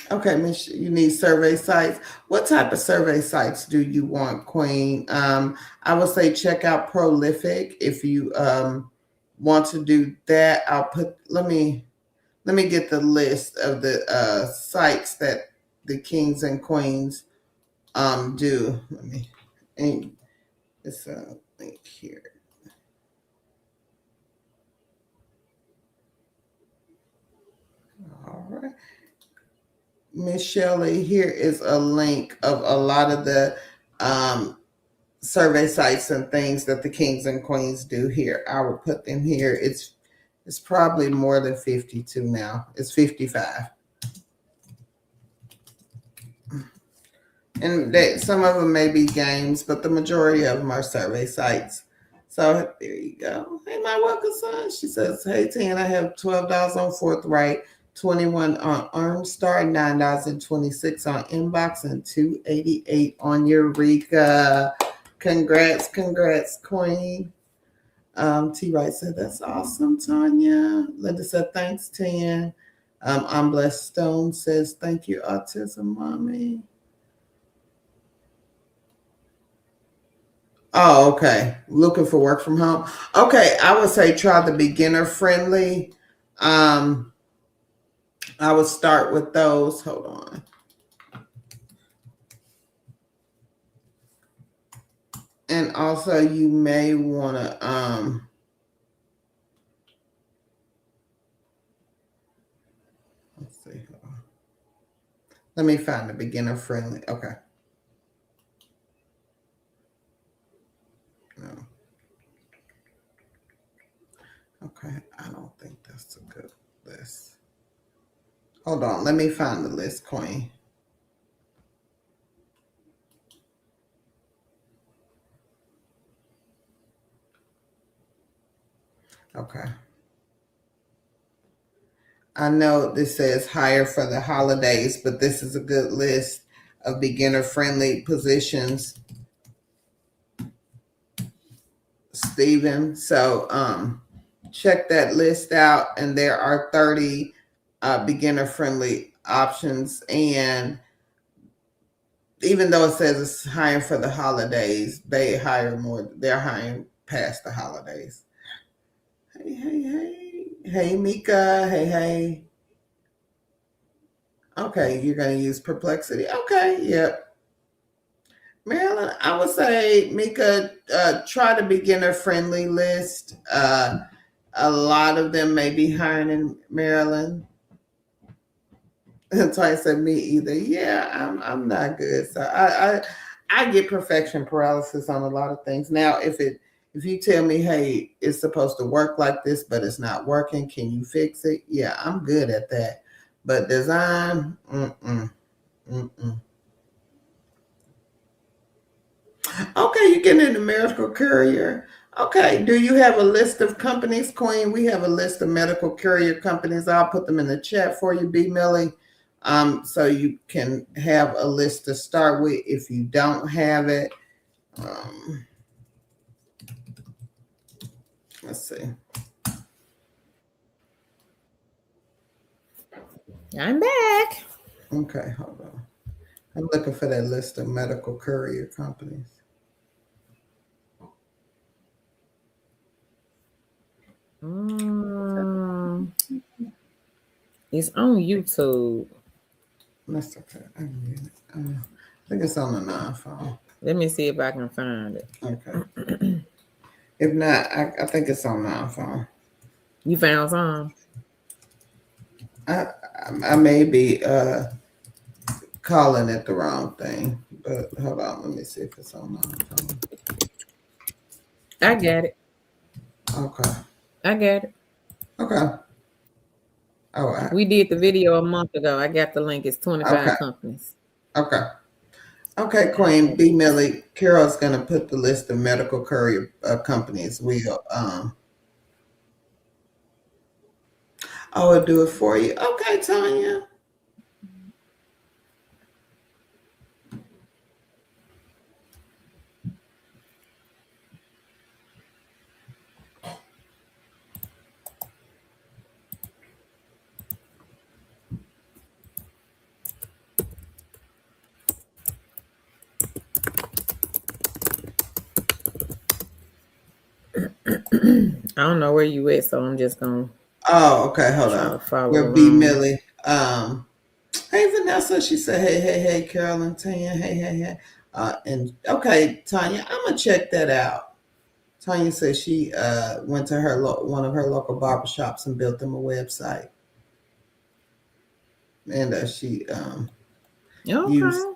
okay, Miss, you need survey sites. What type of survey sites do you want, Queen? I would say check out Prolific if you want to do that. I'll put. Let me get the list of the sites that the kings and queens do. Let me. And it's a link here. All right. Miss Shelley, here is a link of a lot of the survey sites and things that the kings and queens do here. I will put them here. It's probably more than 52 now. It's 55. And some of them may be games, but the majority of them are survey sites. So there you go. Hey, my welcome son. She says, hey, Tan, I have $12 on Forthright, 21 on Armstar, $9.26 on Inbox, and $2.88 on Eureka. Congrats, Queen. T. Wright said, that's awesome, Tanya. Linda said, thanks, Tan. I'm Blessed Stone says, thank you, Autism Mommy. Oh, okay. Looking for work from home. Okay, I would say try the beginner friendly I would start with those. Hold on. And also you may want to let's see. Hold on. Let me find the beginner friendly. Okay. No. Okay. I don't think that's a good list. Hold on. Let me find the list, Queen. Okay. I know this says hire for the holidays, but this is a good list of beginner friendly positions, Stephen. So check that list out, and there are 30 beginner friendly options. And even though it says it's hiring for the holidays, they hire more. They're hiring past the holidays. Hey, hey, hey, hey, Mika. Hey, hey. Okay, you're gonna use perplexity. Okay, yep. Marilyn, I would say Mika, try the beginner friendly list. A lot of them may be hiring in Maryland. And Ty said, "Me either." Yeah, I'm not good. So I get perfection paralysis on a lot of things. Now, if you tell me, hey, it's supposed to work like this, but it's not working, can you fix it? Yeah, I'm good at that. But design, mm-mm. Okay, you get into medical courier. Okay, do you have a list of companies, Queen? We have a list of medical courier companies. I'll put them in the chat for you, B. Millie, so you can have a list to start with. If you don't have it, um, let's see. I'm back. Okay, hold on. I'm looking for that list of medical courier companies. Mm, it's on YouTube. That's okay. I can get it. I think it's on the non-phone. Let me see if I can find it. Okay. If not, I think it's on non-phone. You found some? I I may be calling it the wrong thing, but hold on, let me see if it's on my phone. I got it. Okay, I got it. okay, oh, We did the video a month ago. I got the link. It's okay, 25 companies. okay, okay. I Queen got B you. Millie, Carol's gonna put the list of medical courier companies. We'll I'll do it for you. Okay, Tanya. I don't know where you at, so I'm just gonna Oh, okay. Hold try on. to follow We're B along. Millie. Hey Vanessa. She said, hey, hey, hey, Carolyn, Tanya, hey, hey, hey. And okay, Tanya, I'm gonna check that out. Tanya said she went to one of her local barbershops and built them a website, and she used Okay.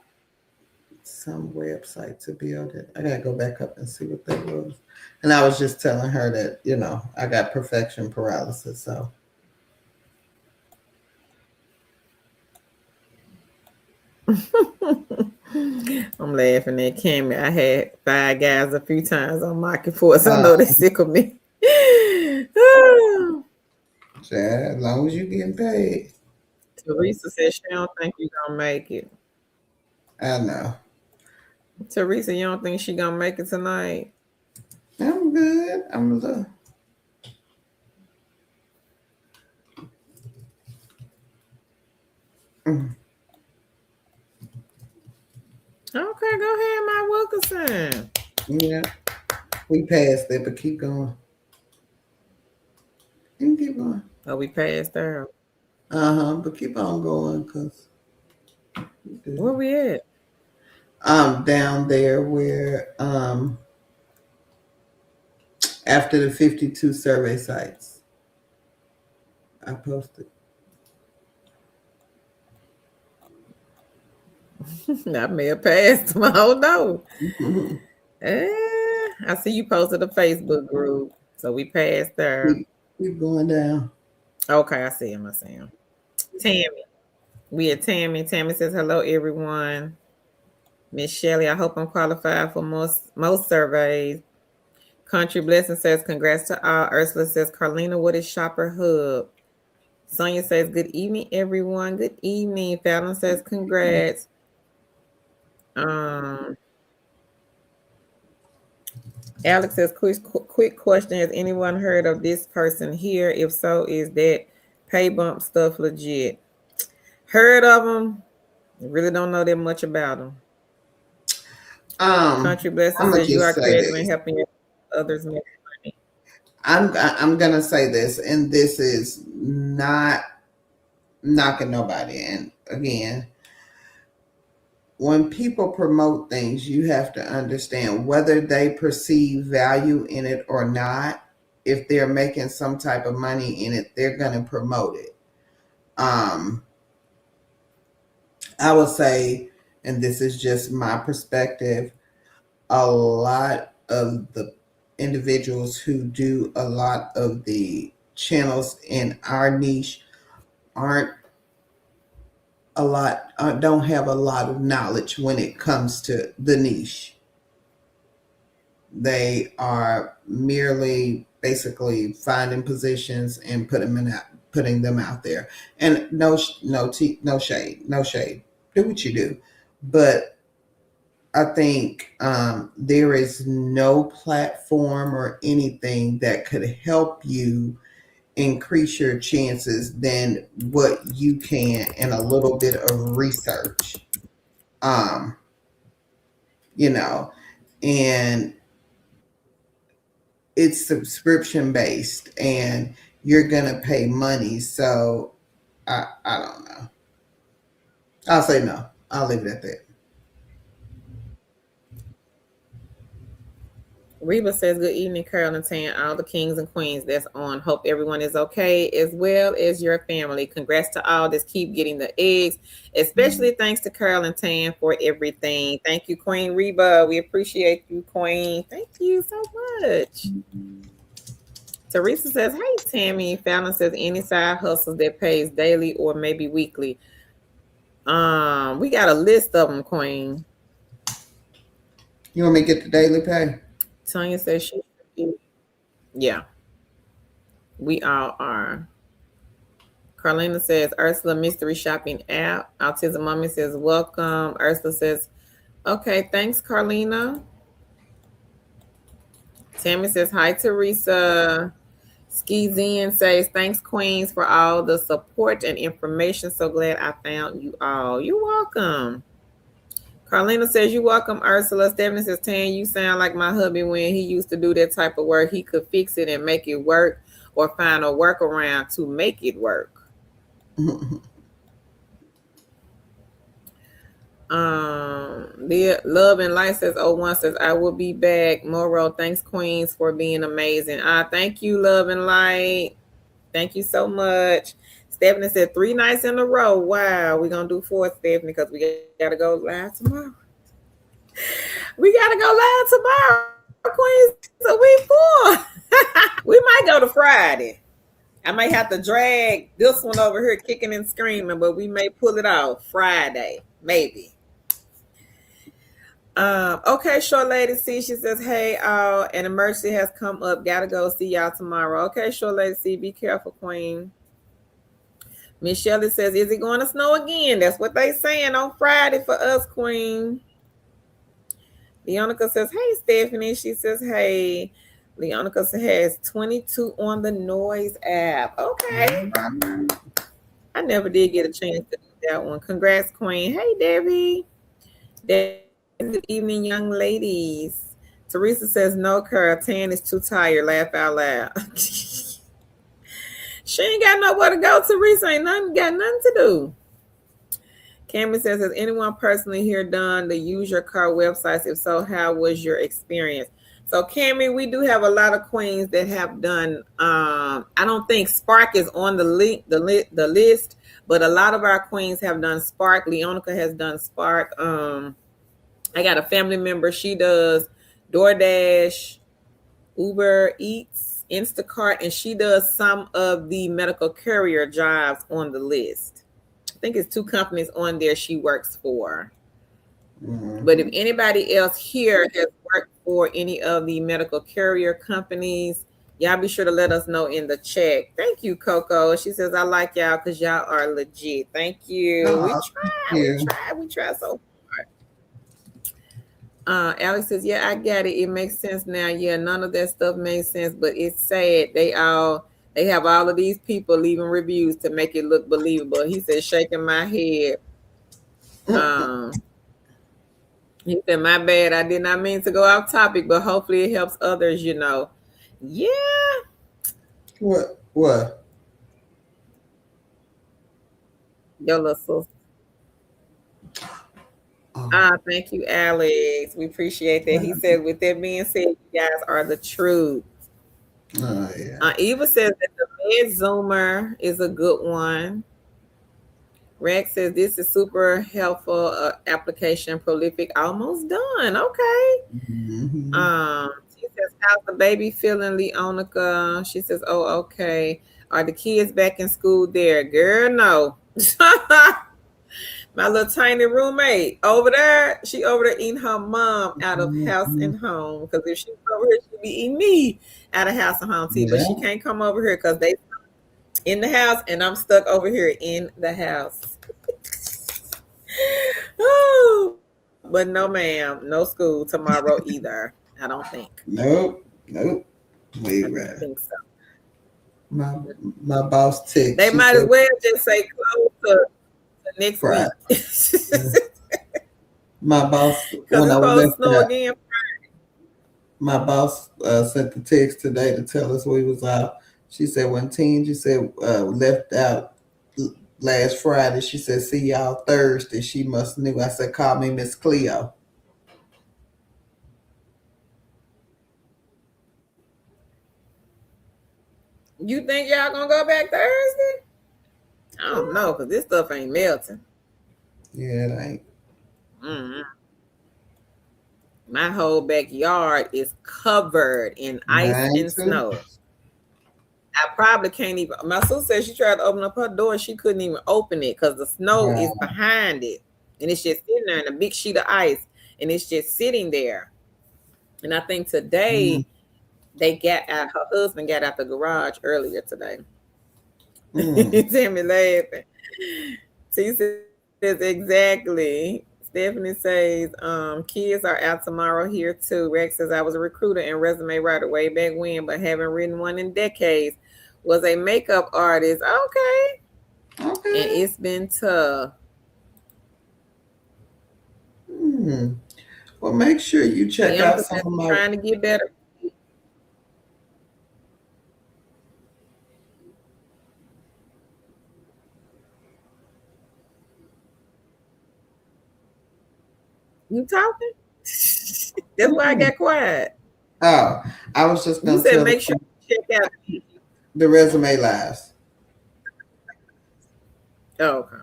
some website to build it. I gotta go back up and see what that was. And I was just telling her that I got perfection paralysis, so I'm laughing at Cammy. I had 5 guys a few times on Market Force. I uh, know they sick of me. yeah, as long as you getting paid, Teresa said she don't think you gonna make it. I know. Teresa, you don't think she gonna make it tonight? I'm good. I'm a little. Mm, Okay, go ahead, my Wilkerson. yeah, we passed it, but keep going. You can keep going. Oh, we passed her. But keep on going, cause you Where good. we at? Down there where after the 52 survey sites, I posted. I may have passed them. I don't know. Mhm. I see you posted a Facebook group. So we passed there. Keep going down. Okay, I see him. I see him. Tammy. We at Tammy. Tammy says, hello, everyone. Miss Shelley, I hope I'm qualified for most surveys. Country Blessing says, congrats to all. Ursula says, Carlina, what is Shopper Hub? Sonia says, good evening, everyone. Good evening. Fallon says, congrats. Um, Alex says, quick question. Has anyone heard of this person here? If so, is that pay bump stuff legit? Heard of them? Really don't know that much about them. Country Blessing I'm gonna says, you are just say creative and this. helping others make money. I'm gonna say this, and this is not knocking nobody. And again, when people promote things, you have to understand whether they perceive value in it or not. If they're making some type of money in it, they're gonna promote it. Um, I would say, and this is just my perspective, a lot of the individuals who do a lot of the channels in our niche aren't a lot don't have a lot of knowledge when it comes to the niche. They are merely basically finding positions and putting them out there. And no shade, no shade. Do what you do, but I think there is no platform or anything that could help you increase your chances than what you can in a little bit of research. Um, you know, and it's subscription based and you're gonna pay money. So I don't know. I'll say no. I'll leave it at that. Reba says, good evening, Carol and Tan, all the kings and queens that's on. Hope everyone is okay, as well as your family. Congrats to all that keep getting the eggs, especially thanks to Carol and Tan for everything. Thank you, Queen Reba. We appreciate you, Queen. Thank you so much. Teresa says, hey, Tammy. Fallon says, any side hustles that pays daily or maybe weekly. We got a list of them, Queen. You want me to get the daily pay? Tanya says yeah, we all are. Carlina says, Ursula Mystery Shopping app. Autism Mommy says, welcome. Ursula says, okay, thanks, Carlina. Tammy says, hi, Teresa. Ski Zen says, thanks, Queens, for all the support and information. So glad I found you all. You're welcome. Carlina says, you're welcome, Ursula. Stephanie says, Tan, you sound like my hubby when he used to do that type of work. He could fix it and make it work or find a workaround to make it work. The Love and Light says, oh, one says, I will be back. Moro, thanks, Queens, for being amazing. Thank you, Love and Light. Thank you so much. Stephanie said 3 nights in a row. Wow, we're gonna do 4, Stephanie, because we gotta go live tomorrow. We gotta go live tomorrow, Queens. So we 4. We might go to Friday. I might have to drag this one over here kicking and screaming, but we may pull it off Friday, maybe. Okay, short lady C, she says, hey, an emergency has come up. Gotta go, see y'all tomorrow. Okay, short lady C, be careful, Queen. Miss Shelley says, is it going to snow again? That's what they saying on Friday for us, Queen. Leonica says, hey, Stephanie. She says, hey. Leonica has 22 on the Noise app. Okay. I never did get a chance to do that one. Congrats, Queen. Hey, Debbie. Good evening, young ladies. Teresa says, no, Carl. Tan is too tired. Laugh out loud. She ain't got nowhere to go. Teresa ain't got nothing to do. Cameron says, has anyone personally here done the use your car websites? If so, how was your experience? So, Cameron, we do have a lot of queens that have done. I don't think Spark is on the list, but a lot of our queens have done Spark. Leonica has done Spark. I got a family member. She does DoorDash, Uber Eats, Instacart, and she does some of the medical courier jobs on the list. I think it's 2 companies on there she works for. Mm-hmm. But if anybody else here has worked for any of the medical courier companies, y'all be sure to let us know in the chat. Thank you, Coco. She says, I like y'all because y'all are legit. Thank you. We try so hard. Alex says, yeah, I got it. It makes sense now. Yeah, none of that stuff made sense, but it's sad. They have all of these people leaving reviews to make it look believable. He said, shaking my head. He said, my bad. I did not mean to go off topic, but hopefully it helps others, Yeah. What? Your little sister. Thank you, Alex. We appreciate that. He said, with that being said, you guys are the truth. Yeah. Eva says that the med zoomer is a good one. Rex says this is super helpful application, prolific, almost done. Okay. Mm-hmm. She says, how's the baby feeling, Leonica? She says, oh, okay. Are the kids back in school there? Girl, no. My little tiny roommate over there, she over there eating her mom out of house and home. Because if she's over here, she'll be eating me out of house and home too. Yeah. But she can't come over here because they in the house and I'm stuck over here in the house. Oh, but no, ma'am, no school tomorrow either. I don't think. Nope. Wait, I don't think so. My boss texted. They might as well just say close to next week. My boss, because it's supposed to snow again. My boss sent the text today to tell us we was out. She said when teens, you said left out last Friday. She said see y'all Thursday. She must knew. I said call me Miss Cleo. You think y'all gonna go back Thursday? I don't know, because this stuff ain't melting. Yeah, it ain't. Mm-hmm. My whole backyard is covered in ice and snow. I probably can't even. My sister said she tried to open up her door. She couldn't even open it because the snow is behind it. And it's just sitting there in a big sheet of ice. And it's just sitting there. And I think today they got out, her husband got out the garage earlier today. Tammy laughing. T says exactly. Stephanie says, kids are out tomorrow here too. Rex says, I was a recruiter and resume writer way back when, but haven't written one in decades. Was a makeup artist. Okay. And it's been tough. Well, make sure you check out some of my... trying to get better. You talking? That's why I got quiet. Oh, I was just going to say make sure you check out the resume lives. Oh, okay.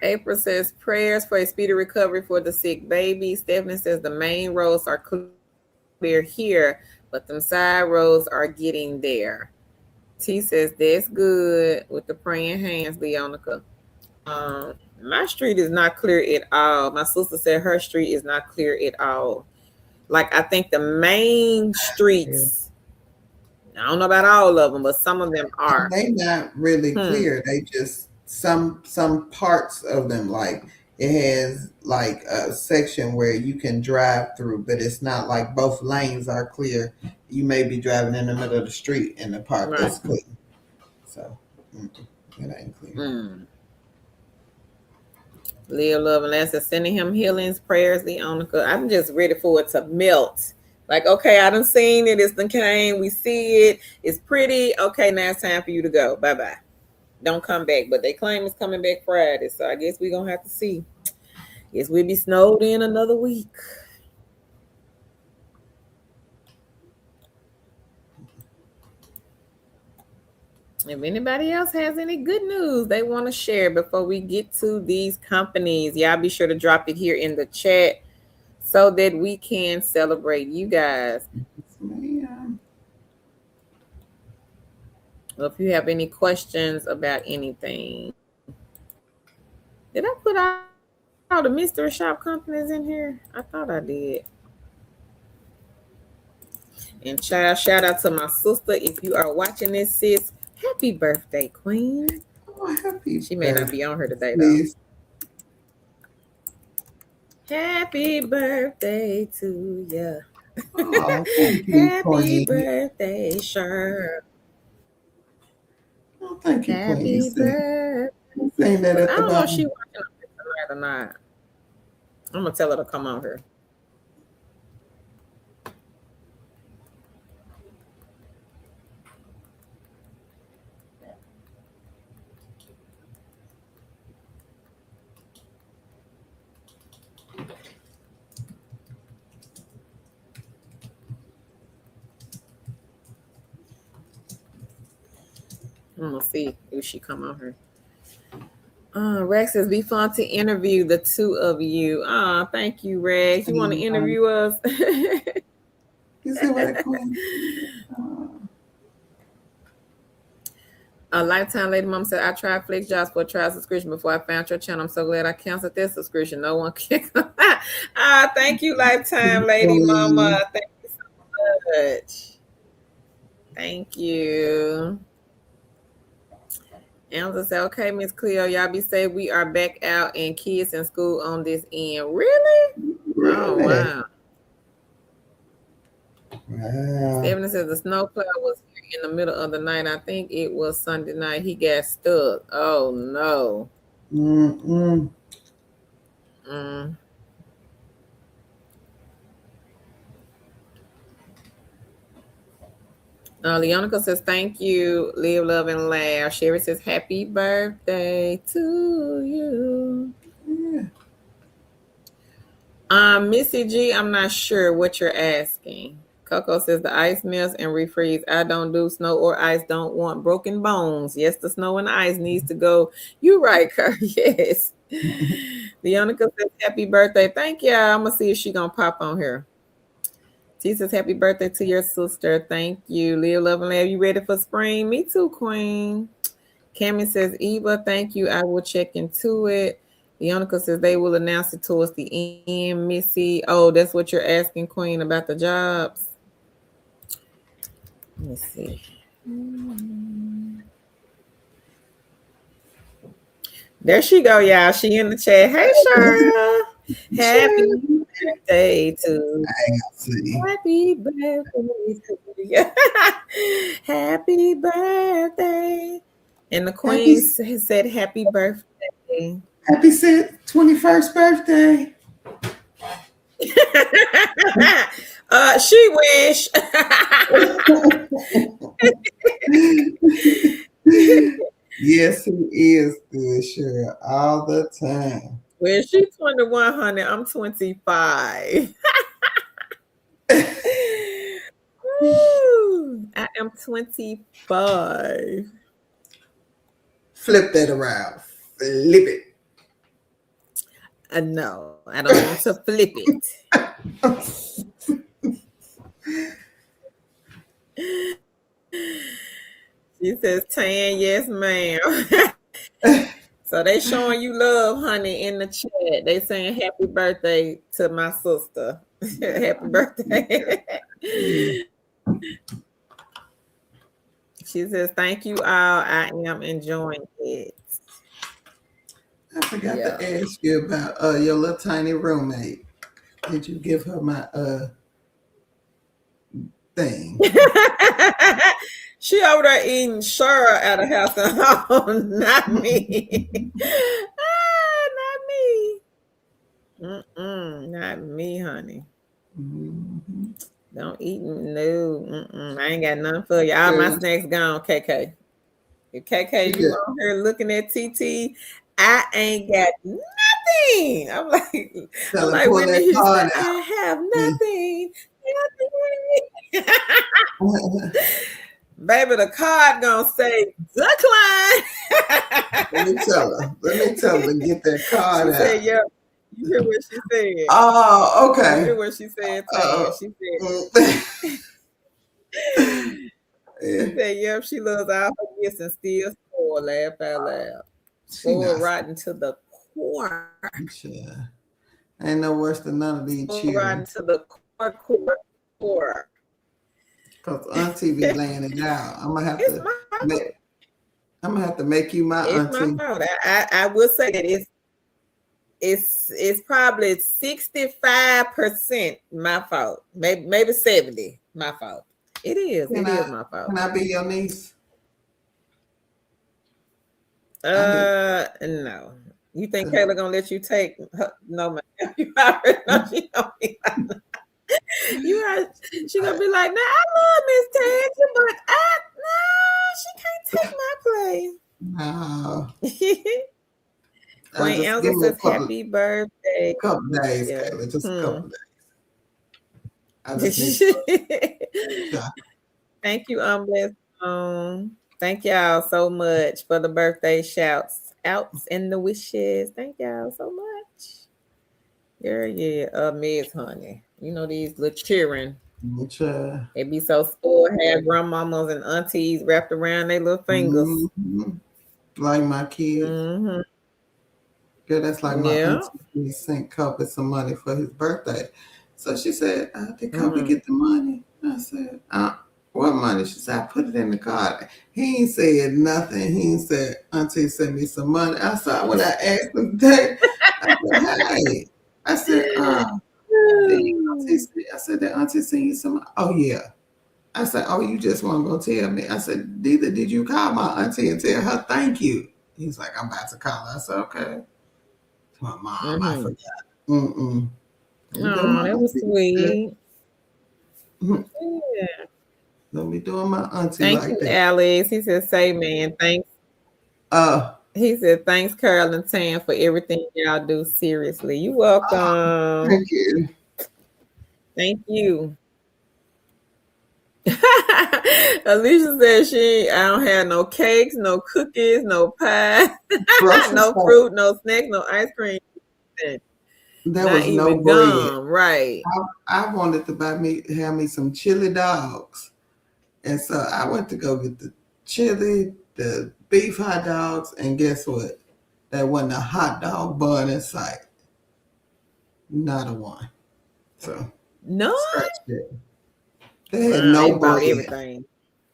April says prayers for a speedy recovery for the sick baby. Stephanie says the main roads are clear here, but them side roads are getting there. T says that's good with the praying hands, Leonica. My street is not clear at all. My sister said her street is not clear at all. Like I think the main streets, I don't know about all of them, but some of them are. They not really clear. They just some parts of them, like it has like a section where you can drive through, but it's not like both lanes are clear. You may be driving in the middle of the street and the part that's clear. So it ain't clear. Leo Love and Lance is sending him healings, prayers, Leonica. I'm just ready for it to melt Like, okay, I done seen it. It's done came. We see it. It's pretty. Okay, now it's time for you to go. Bye bye. Don't come back. But they claim it's coming back Friday. So I guess we're going to have to see. Guess we'll be snowed in another week. If anybody else has any good news they want to share before we get to these companies, y'all be sure to drop it here in the chat so that we can celebrate you guys. Man. Well, if you have any questions about anything, did I put all the mystery shop companies in here? I thought I did. And child, shout out to my sister. If you are watching this, sis, happy birthday, Queen. Oh, happy She may not birthday, be on here today, though. sis. Happy birthday to ya. Oh, thank you, Happy Queen. birthday, Cheryl. Oh, thank you, Queen. Happy birthday. You saying that But I at the don't know if she bottom. watching tonight or not. I'm gonna tell her to come on here. I'm gonna see if she come on here. Rex says, "Be fun to interview the two of you." Thank you, Rex. You want to Um, interview us? you see what, Queen? A lifetime lady mom said, "I tried Flex Jobs for a trial subscription before I found your channel. I'm so glad I canceled this subscription. No one can." Thank you, lifetime lady mama. Queen. Thank you so much. Thank you. Elsa said, "Okay, Miss Cleo, y'all be safe. We are back out and kids in school on this end." Really? Oh Really? wow. Wow. Stephanie says the snow cloud was here in the middle of the night. I think it was Sunday night. He got stuck. Oh no. Mm-mm. Mm. Leonica says, "Thank you. Live, love, and laugh." Sherry says, "Happy birthday to you." Yeah. Missy G, I'm not sure what you're asking. Coco says the ice melts and refreeze. I don't do snow or ice. Don't want broken bones. Yes, the snow and the ice needs to go. You right, Kurt. Yes. Leonica says happy birthday. Thank you. I'm gonna see if she gonna pop on here. T says happy birthday to your sister. Thank you. Live, love, and laugh. You ready for spring? Me too, Queen. Cammy says, Eva, thank you. I will check into it. Leonica says they will announce it towards the end. Missy, oh, that's what you're asking, Queen, about the jobs. Let me see. There she go, y'all. She in the chat. Hey, Cheryl. Happy Chill. birthday to See. Happy birthday to you. Happy birthday. And the Happy queen said happy birthday. happy 21st birthday. She wish. Yes, he is good, sure, all the time. Well, she's 2100. I'm 25. Woo, I am 25. Flip that around. Flip it. No, I don't want to flip it. She says, Tan, yes, ma'am. So they showing you love, honey, in the chat. They saying happy birthday to my sister. Happy birthday. Yeah. She says, thank you all. I am enjoying it. I forgot Yeah. to ask you about your little tiny roommate. Did you give her my thing? She over there eating Cheryl at a house and home, not me. Not me. Not me, honey. Mm-hmm. Don't eat. No. I ain't got nothing for you. All my Yeah. snacks gone, KK. If KK, She you just on here looking at TT, I ain't got nothing. tell I'm her like pull Whitney that Houston. card I have out. nothing. Nothing. Baby, the card gonna say decline. Let me tell her. Let me tell her to get that She card said, out. "Yep." You hear what she said? Oh, You okay. hear what she said, Uh, Tan? She said, mm. "She Yeah. said, yep." She loves all her gifts and still spoiled. Laugh out loud. She Spoiled not rotten to the core. sure. Ain't no worse than none of these Spoiled rotten children. to the core. Cause Auntie be laying it out. It's my fault. Make I'm gonna have to make you my It's my auntie. fault. I will say that it's probably 65% my fault. Maybe 70 my fault. It is. Can It I is my fault. can I be your niece? I need No. You think Kayla gonna let you take her? No, man. You already know she gonna be like, you are. She gonna be like, "Nah, I love Miss Tangy, but no, she can't take no. my place." Queen Just Elsa give me says, "Happy birthday." a couple days, Yeah. Kayla. Just a Hmm. couple days. I just need to shot. Thank you, Blessed. Thank y'all so much for the birthday shouts, outs, and the wishes. Thank y'all so much. Girl, yeah, Miss Honey. You know these little children. Sure. They be so spoiled, have grandmamas and aunties wrapped around their little fingers. Mhm. Like my kids. Mm-hmm. Girl, that's like my Yeah. auntie. He sent Kobe some money for his birthday. So she said, did Kobe Mm-hmm. get the money? I said, what money? She said, I put it in the card. He ain't said nothing. He ain't said, Auntie sent me some money. I said, when I asked him today, I said, hey. I said, I said, did Auntie send you some? Oh, yeah. I said, oh, you just want to go tell me. I said, Dita, did you call my auntie and tell her thank you? He's like, I'm about to call her. I said, okay. My mom, I Mm-hmm. forgot. Mm-mm. We doing Oh, my that was auntie like that. sweet. Mhm. Yeah. Don't be doing my auntie Thank like you, that. Alex. He said, "Say, man, thanks." Uh, He said, "Thanks, Carol and Tam, for everything y'all do. Seriously, you welcome. thank you. Thank you." Alicia said I don't have no cakes, no cookies, no pie, Grocery no store. fruit, no snacks, no ice cream, There not was no even bread. gum. Right. I wanted to have me some chili dogs. And so I went to go get the chili, the beef hot dogs, and guess what? There wasn't a hot dog bun in sight. Not a one. So No. scratch that. They had Wow, they no bought bread. everything.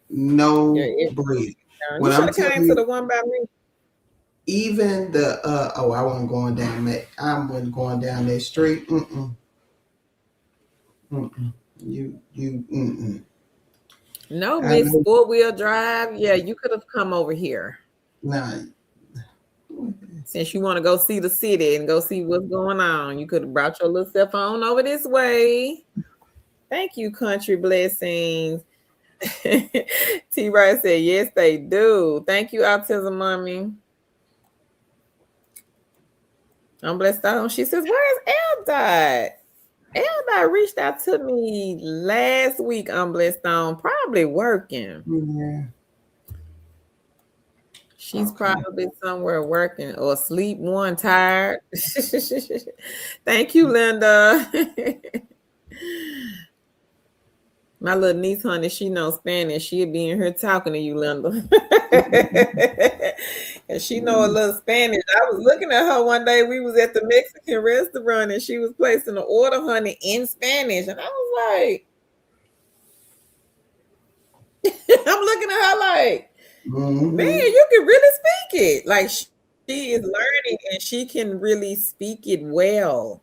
Yeah, No bread. you When should I'm have telling came to you, the one by me. even the I wasn't going down that. I wasn't going down that street. Mm-mm. You mm-mm. No, I Miss know. Four Wheel Drive. Yeah, you could have come over here Nah. since you want to go see the city and go see what's going on. You could have brought your little cell phone over this way. Thank you, Country Blessings. T. Rice said, "Yes, they do." Thank you, Autism Mommy. I'm blessed out. She says, "Where's L Dot?" L Dot reached out to me last week. I'm blessed on, probably working. Yeah. She's Okay. probably somewhere working or asleep, one tired. Thank you, Linda. My little niece, honey, she knows Spanish. She'll be in here talking to you, Linda. And she know a little Spanish. I was looking at her one day. We was at the Mexican restaurant and she was placing an order, honey, in Spanish. And I was like, I'm looking at her like, man, Mm-hmm. you can really speak it. Like she is learning and she can really speak it well.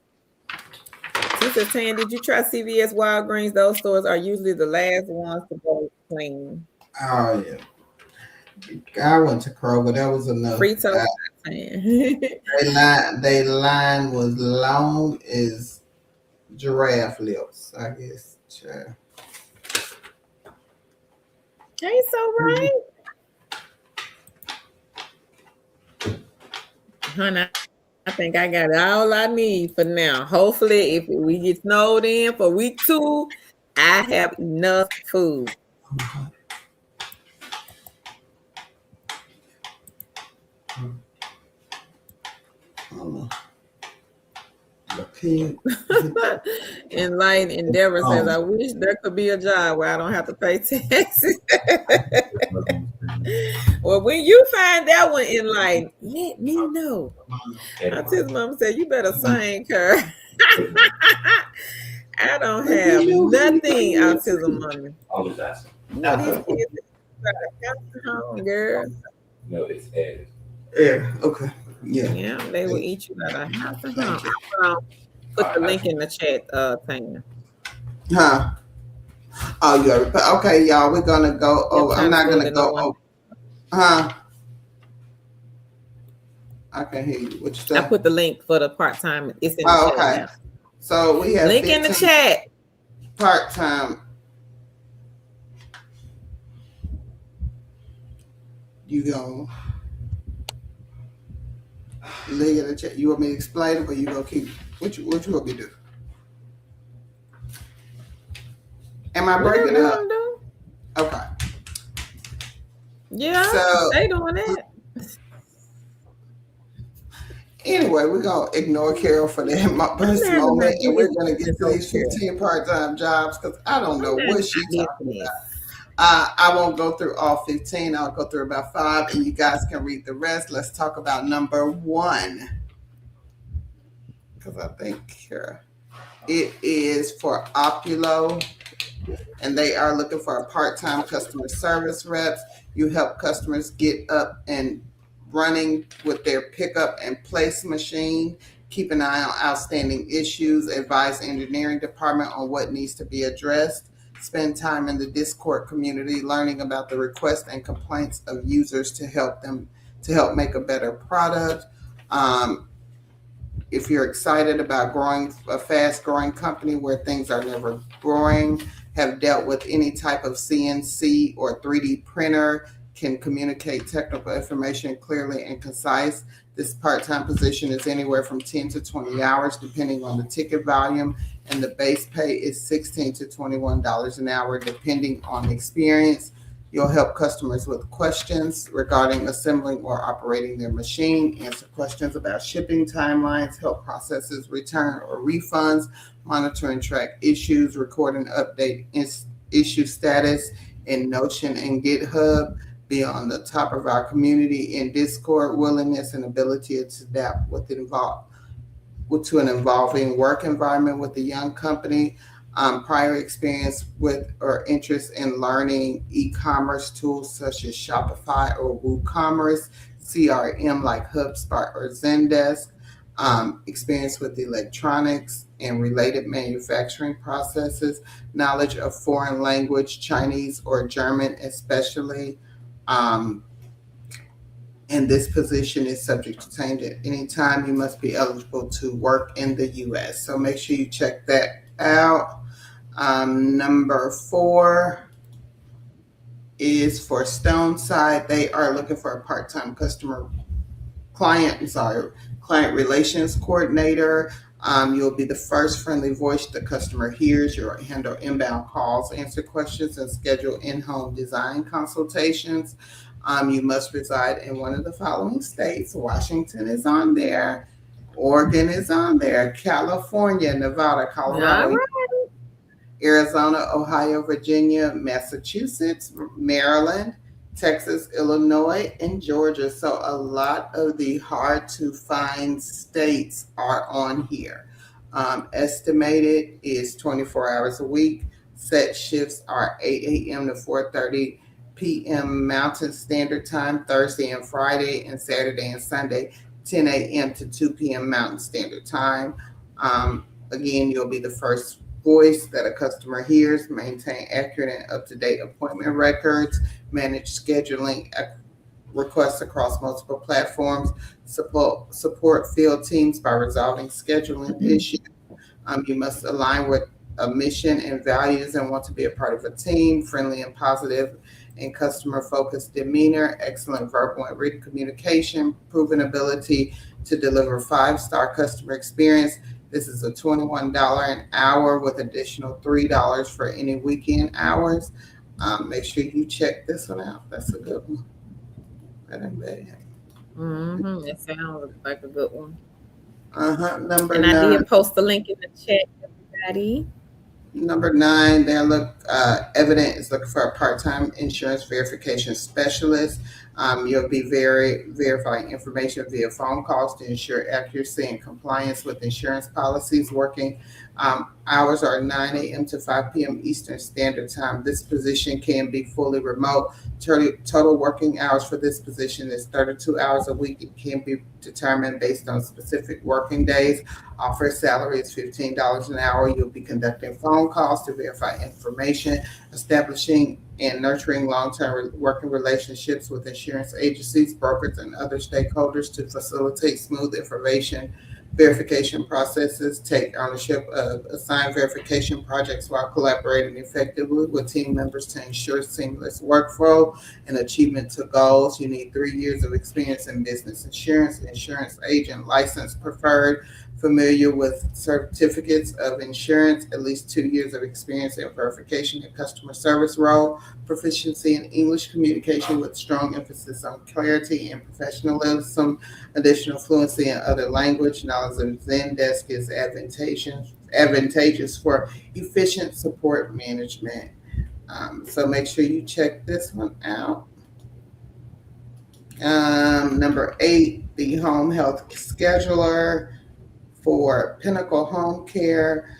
She says, Tan, did you try CVS, Walgreens? Those stores are usually the last ones to go clean. Oh yeah. I went to Kroger. That was enough. Frito. They line was long as giraffe lips. I guess. Sure. Hey, so Mhm. right, honey. I think I got all I need for now. Hopefully, if we get snowed in for week 2, I have enough food. Oh, okay. Enlightened Endeavor says, Um, I wish there could be a job where I don't have to pay taxes. Well, when you find that one, Enlightened, let me know. Autism mom said, you better sing, her. I don't let me have know how you nothing, can Autism mommy. You know, these kids got to come home, girl. Yeah, okay. Yeah. Yeah, they will Thank you. eat you out of house and home. Thank you. Put the link in the chat, Tanya. Huh? Oh, yeah. Okay, y'all. We're gonna go Yep, over. I'm trying to not fool gonna that no go one. over. Huh? I can hear you. What you I say? put the link for the part time. It's in the Oh, chat okay. now. So we have Link in the 15 chat. part time. You gonna look at the chat? You want me to explain it, or you gonna keep? What you want me to do? Am I Whatever breaking you up? want to do. Okay. Yeah, So they doing that. anyway, we're gonna ignore Carol for that this I'm having my moment, and we're gonna get business to over these here. 15 part-time jobs because I don't I'm know what having she my talking business. about. I won't go through all 15. I'll go through about 5, and you guys can read the rest. Let's talk about number 1 because I think it is for Opulo, and they are looking for a part-time customer service reps. You help customers get up and running with their pickup and place machine. Keep an eye on outstanding issues. Advise engineering department on what needs to be addressed. Spend time in the Discord community learning about the requests and complaints of users to help make a better product. Um, if you're excited about growing a fast growing company where things are never growing, have dealt with any type of CNC or 3D printer, can communicate technical information clearly and concise. This part-time position is anywhere from 10 to 20 hours depending on the ticket volume, and the base pay is $16 to $21 an hour depending on experience. You'll help customers with questions regarding assembling or operating their machine, answer questions about shipping timelines, help processes return or refunds, monitor and track issues, record and update issue status in Notion and GitHub, be on the top of our community in Discord, willingness and ability to adapt to an evolving work environment with a young company, prior experience with or interest in learning e-commerce tools such as Shopify or WooCommerce, CRM like HubSpot or Zendesk, experience with electronics and related manufacturing processes, knowledge of foreign language, Chinese or German especially. Um, and this position is subject to change at any time. You must be eligible to work in the U.S. So make sure you check that out. Number 4 is for Stone Side. They are looking for a part-time client relations coordinator. You'll be the first friendly voice the customer hears. You'll handle inbound calls, answer questions, and schedule in-home design consultations. You must reside in one of the following states. Washington is on there. Oregon is on there. California, Nevada, All Colorado, right. Arizona, Ohio, Virginia, Massachusetts, Maryland, Texas, Illinois, and Georgia. So a lot of the hard to find states are on here. Estimated is 24 hours a week. Set shifts are 8 a.m. to 4:30 p.m. Mountain Standard Time, Thursday and Friday, and Saturday and Sunday, 10 a.m. to 2 p.m. Mountain Standard Time. Again, you'll be the first voice that a customer hears, maintain accurate and up-to-date appointment records, manage scheduling requests across multiple platforms, support field teams by resolving scheduling issues. You must align with a mission and values and want to be a part of a team, friendly and positive and customer focused demeanor, excellent verbal and written communication, proven ability to deliver 5-star customer experience. This is a $21 an hour with additional $3 for any weekend hours. Make sure you check this one out. That's a good one. That ain't bad. That sounds like a good one. Number And I nine. did post the link in the chat, everybody. Number nine, they look evident is looking for a part-time insurance verification specialist. You'll be verifying information via phone calls to ensure accuracy and compliance with insurance policies. Working hours are 9 a.m. to 5 p.m. Eastern Standard Time. This position can be fully remote. Total working hours for this position is 32 hours a week. It can be determined based on specific working days. Offer salary is $15 an hour. You'll be conducting phone calls to verify information, establishing and nurturing long-term working relationships with insurance agencies, brokers, and other stakeholders to facilitate smooth information verification processes. Take ownership of assigned verification projects while collaborating effectively with team members to ensure seamless workflow and achievement to goals. You need 3 years of experience in business insurance, insurance agent, license preferred, familiar with certificates of insurance, at least 2 years of experience in verification and customer service role, proficiency in English communication with strong emphasis on clarity and professionalism, additional fluency in other language, knowledge of Zendesk is advantageous for efficient support management. So make sure you check this one out. Number eight, the home health scheduler for Pinnacle Home Care.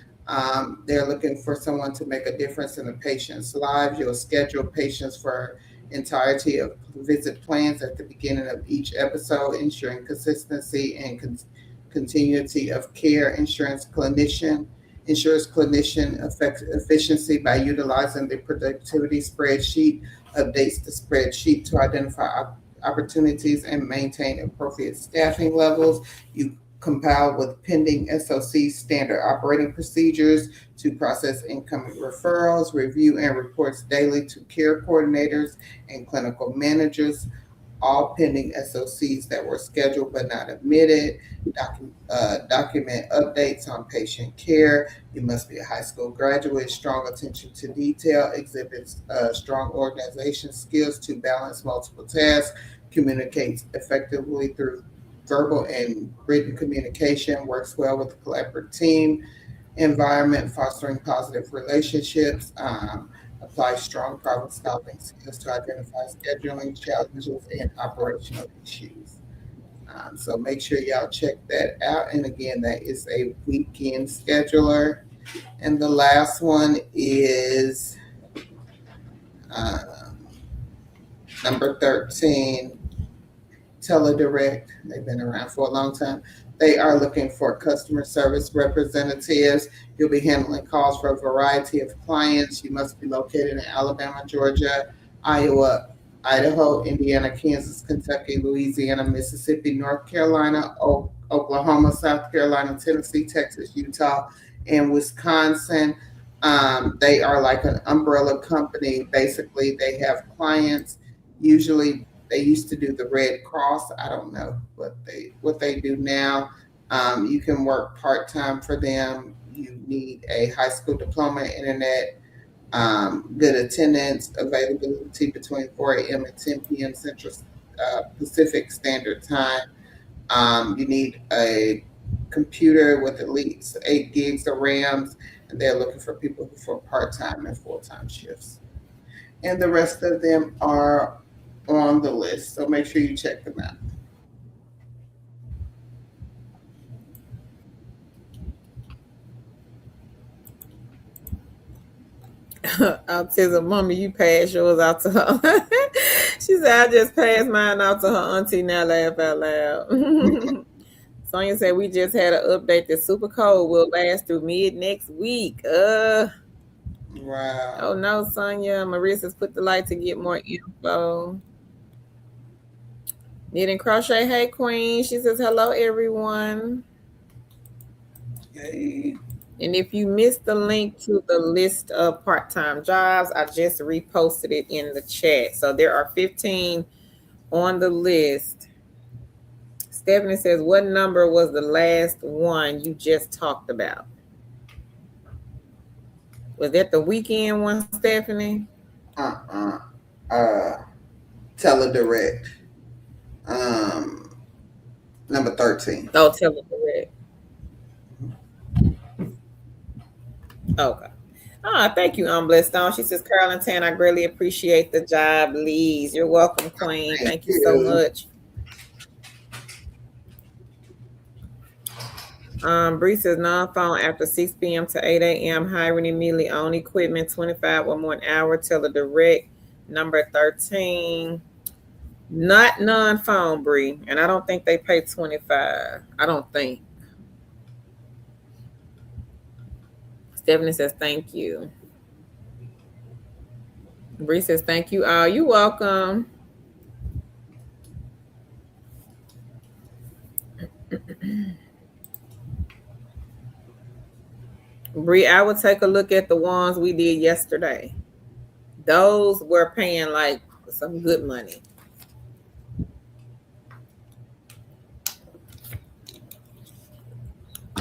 They're looking for someone to make a difference in the patient's lives. You'll schedule patients for entirety of visit plans at the beginning of each episode, ensuring consistency and continuity of care. Ensures clinician efficiency by utilizing the productivity spreadsheet, updates the spreadsheet to identify opportunities and maintain appropriate staffing levels. You compile with pending SOC standard operating procedures to process incoming referrals, review and reports daily to care coordinators and clinical managers, all pending SOCs that were scheduled but not admitted. Document updates on patient care. You must be a high school graduate, strong attention to detail, exhibits strong organization skills to balance multiple tasks, communicates effectively through verbal and written communication, works well with a collaborative team environment, fostering positive relationships, applies strong problem solving skills to identify scheduling challenges and operational issues. So make sure y'all check that out. And again, that is a weekend scheduler. And the last one is uh, number 13, Teledirect. They've been around for a long time. They are looking for customer service representatives. You'll be handling calls for a variety of clients. You must be located in Alabama, Georgia, Iowa, Idaho, Indiana, Kansas, Kentucky, Louisiana, Mississippi, North Carolina, Oklahoma, South Carolina, Tennessee, Texas, Utah, and Wisconsin. They are like an umbrella company. Basically, they have clients. Usually, they used to do the Red Cross. I don't know what they do now. You can work part time for them. You need a high school diploma, internet, good attendance, availability between 4 a.m. and 10 p.m. Central Pacific Standard Time. You need a computer with at least 8 gigs of RAMs, and they're looking for people for part time and full time shifts. And the rest of them are on the list, so make sure you check them out. Autism mommy, you passed yours out to her. She said, I just passed mine out to her auntie. Now laugh out loud. Sonya said we just had an update that super cold will last through mid next week. Oh Wow. no, Sonya. Marissa's put the light to get more info. Knit and crochet, hey queen. She says hello everyone. Yay. And if you missed the link to the list of part-time jobs, I just reposted it in the chat. So there are 15 on the list. Stephanie says, what number was the last one you just talked about? Was that the weekend one, Stephanie? Uh-uh. Uh, Teledirect. Um, Number 13. Oh, tell it correct. Okay. Ah, thank you, Blessed Stone. She says, Carolyn Tan, I greatly appreciate the job, Lees. You're welcome, Queen. Thank Thank you so you. much. Bree says non-phone after 6 p.m. to 8 a.m. Hiring immediately on equipment 25 or more an hour. Tell the direct number 13. Not non-phone, Bree. And I don't think they pay 25. I don't think. Stephanie says thank you. Bree says thank you all. You're welcome. Bree, I would take a look at the ones we did yesterday. Those were paying like some good money.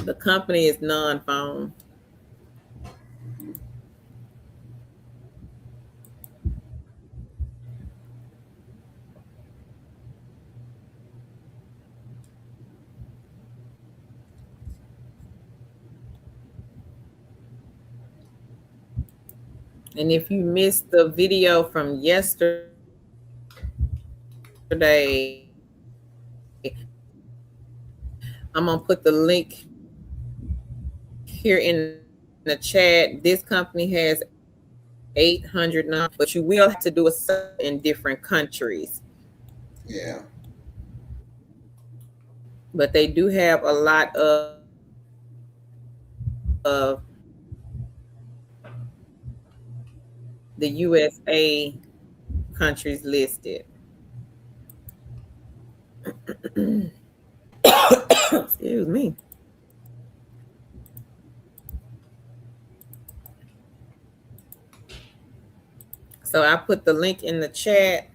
The company is non-phone. And if you missed the video from yesterday, I'm going to put the link here in the chat. This company has 800 non, but you will have to do a search in different countries. Yeah. But they do have a lot of the USA countries listed. Excuse me. So I put the link in the chat.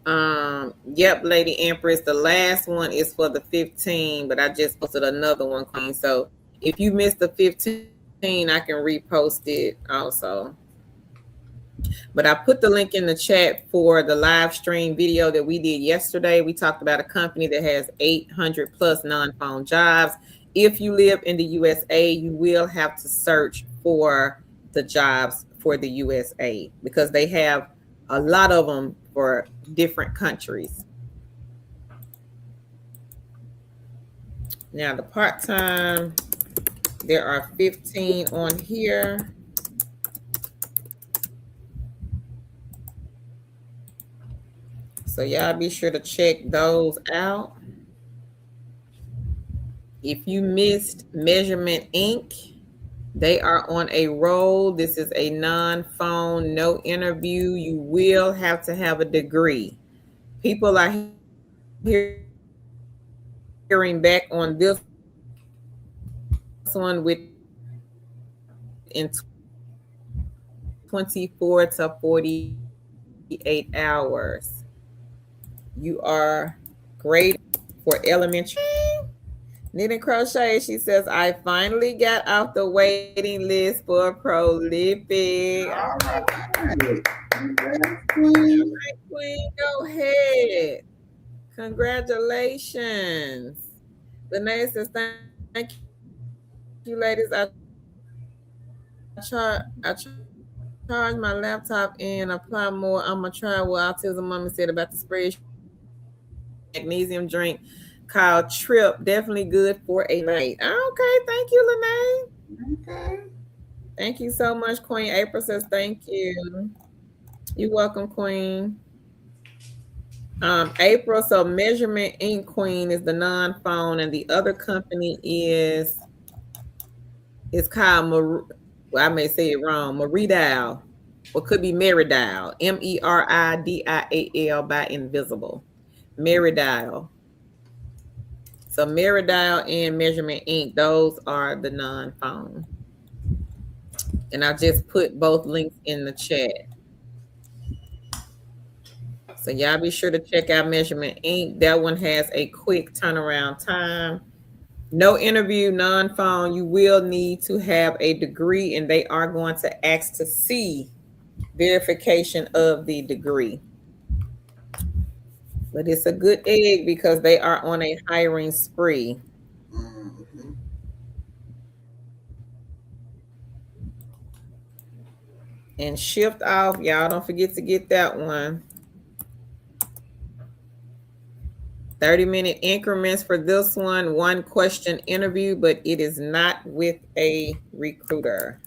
Yep, Lady Empress. The last one is for the 15, but I just posted another one, Queen. So if you missed the 15, I can repost it also. But I put the link in the chat for the live stream video that we did yesterday. We talked about a company that has 800 plus non-phone jobs. If you live in the USA, you will have to search for the jobs for the USA because they have a lot of them for different countries. Now the part-time, there are 15 on here. So y'all be sure to check those out. If you missed Measurement Inc., they are on a roll. This is a non-phone, no interview. You will have to have a degree. People are hearing back on this one within 24 to 48 hours. You are great for elementary. Knit and Crochet, she says, I finally got off the waiting list for Prolific. All right. Queen, go ahead. Congratulations. Lene says, thank you, ladies. I charge my laptop and apply more. I'm going to try what Autism Mommy said about the spreadsheet. Magnesium drink called Trip. Definitely good for a night. Okay, thank you, Lene. Okay. Thank you so much, Queen. April says thank you. You're welcome, Queen. April, so Measurement Inc. Queen is the non-phone, and the other company is called well, I may say it wrong, Meridal, or could be Meridal, Meridal by Invisible. Meridal. So Meridile and Measurement Inc., those are the non-phone. And I just put both links in the chat. So y'all be sure to check out Measurement Inc. That one has a quick turnaround time. No interview, non-phone. You will need to have a degree, and they are going to ask to see verification of the degree. But it's a good egg because they are on a hiring spree. Mhm. And shift off, y'all don't forget to get that one. 30-minute increments for this one question interview, but it is not with a recruiter.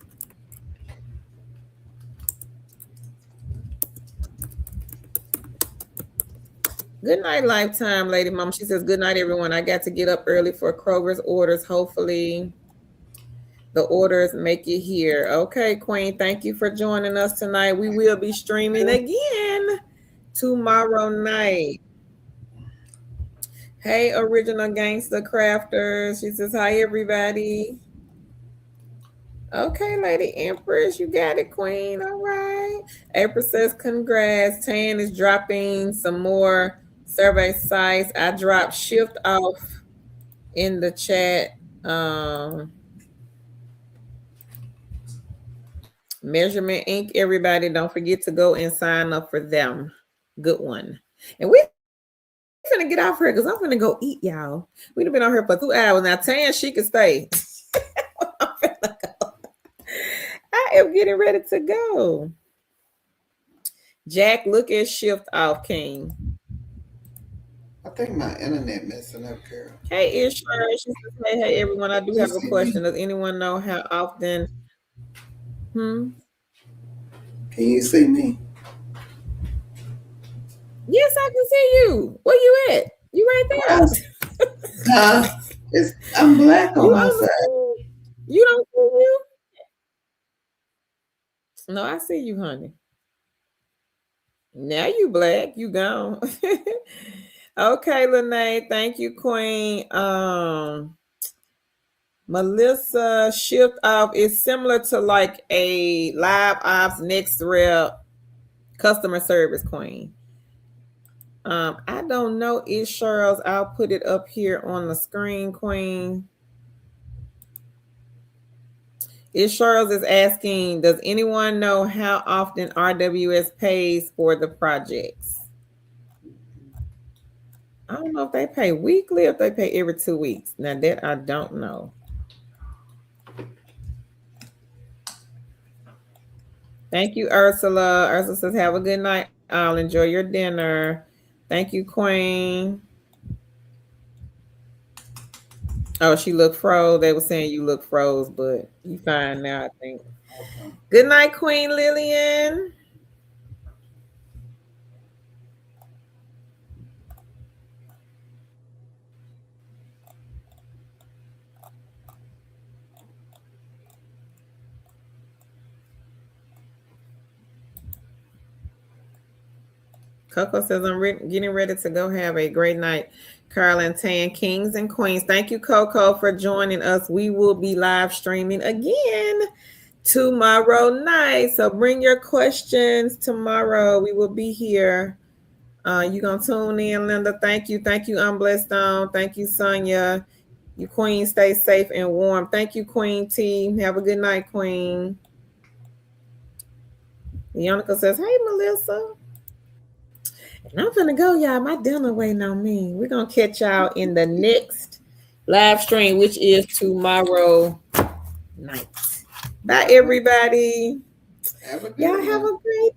Good night, Lifetime Lady Mom. She says, good night, everyone. I got to get up early for Kroger's orders. Hopefully the orders make it here. Okay, Queen, thank you for joining us tonight. We will be streaming again tomorrow night. Hey, Original Gangster Crafters. She says, hi, everybody. Okay, Lady Empress, you got it, Queen. All right. April says, congrats. Tan is dropping some more survey sites. I dropped Shift Off in the chat. Measurement Inc. Everybody, don't forget to go and sign up for them. Good one. And we're gonna get off here because I'm gonna go eat, y'all. We've been on here for 2 hours now. Tan, she can stay. I am getting ready to go. Jack, look at Shift Off, King. I think my internet messing up, girl. Hey, Insurance. She says, hey, everyone. I do You have a see question. me? Does anyone know how often? Can you see me? Yes, I can see you. Where you at? You right Well, there. I'm black on You my on the side. screen? You don't see you? No, I see you, honey. Now you black. You gone. Okay, Lene. Thank you, Queen. Melissa, Shift Off is similar to like a live ops next rep customer service, Queen. I don't know if Cheryl's. I'll put it up here on the screen, Queen. If Cheryl's is asking, does anyone know how often RWS pays for the projects? I don't know if they pay weekly or if they pay every 2 weeks. Now that I don't know. Thank you, Ursula. Ursula says, have a good night. I'll enjoy your dinner. Thank you, Queen. Oh, she looked froze. They were saying you look froze, but you fine now, I think. Okay. Good night, Queen Lillian. Coco says, I'm getting ready to go have a great night. Carl and Tan, Kings and Queens. Thank you, Coco, for joining us. We will be live streaming again tomorrow night. So bring your questions tomorrow. We will be here. You gonna tune in, Linda? Thank you. Thank you, Unblessed Stone. Thank you, Sonia. You Queen, stay safe and warm. Thank you, Queen T. Have a good night, Queen. Leonica says, hey, Melissa. And I'm gonna go, y'all. My dinner waiting on me. We're gonna catch y'all in the next live stream, which is tomorrow night. Bye, everybody. Have a good Y'all one. have a great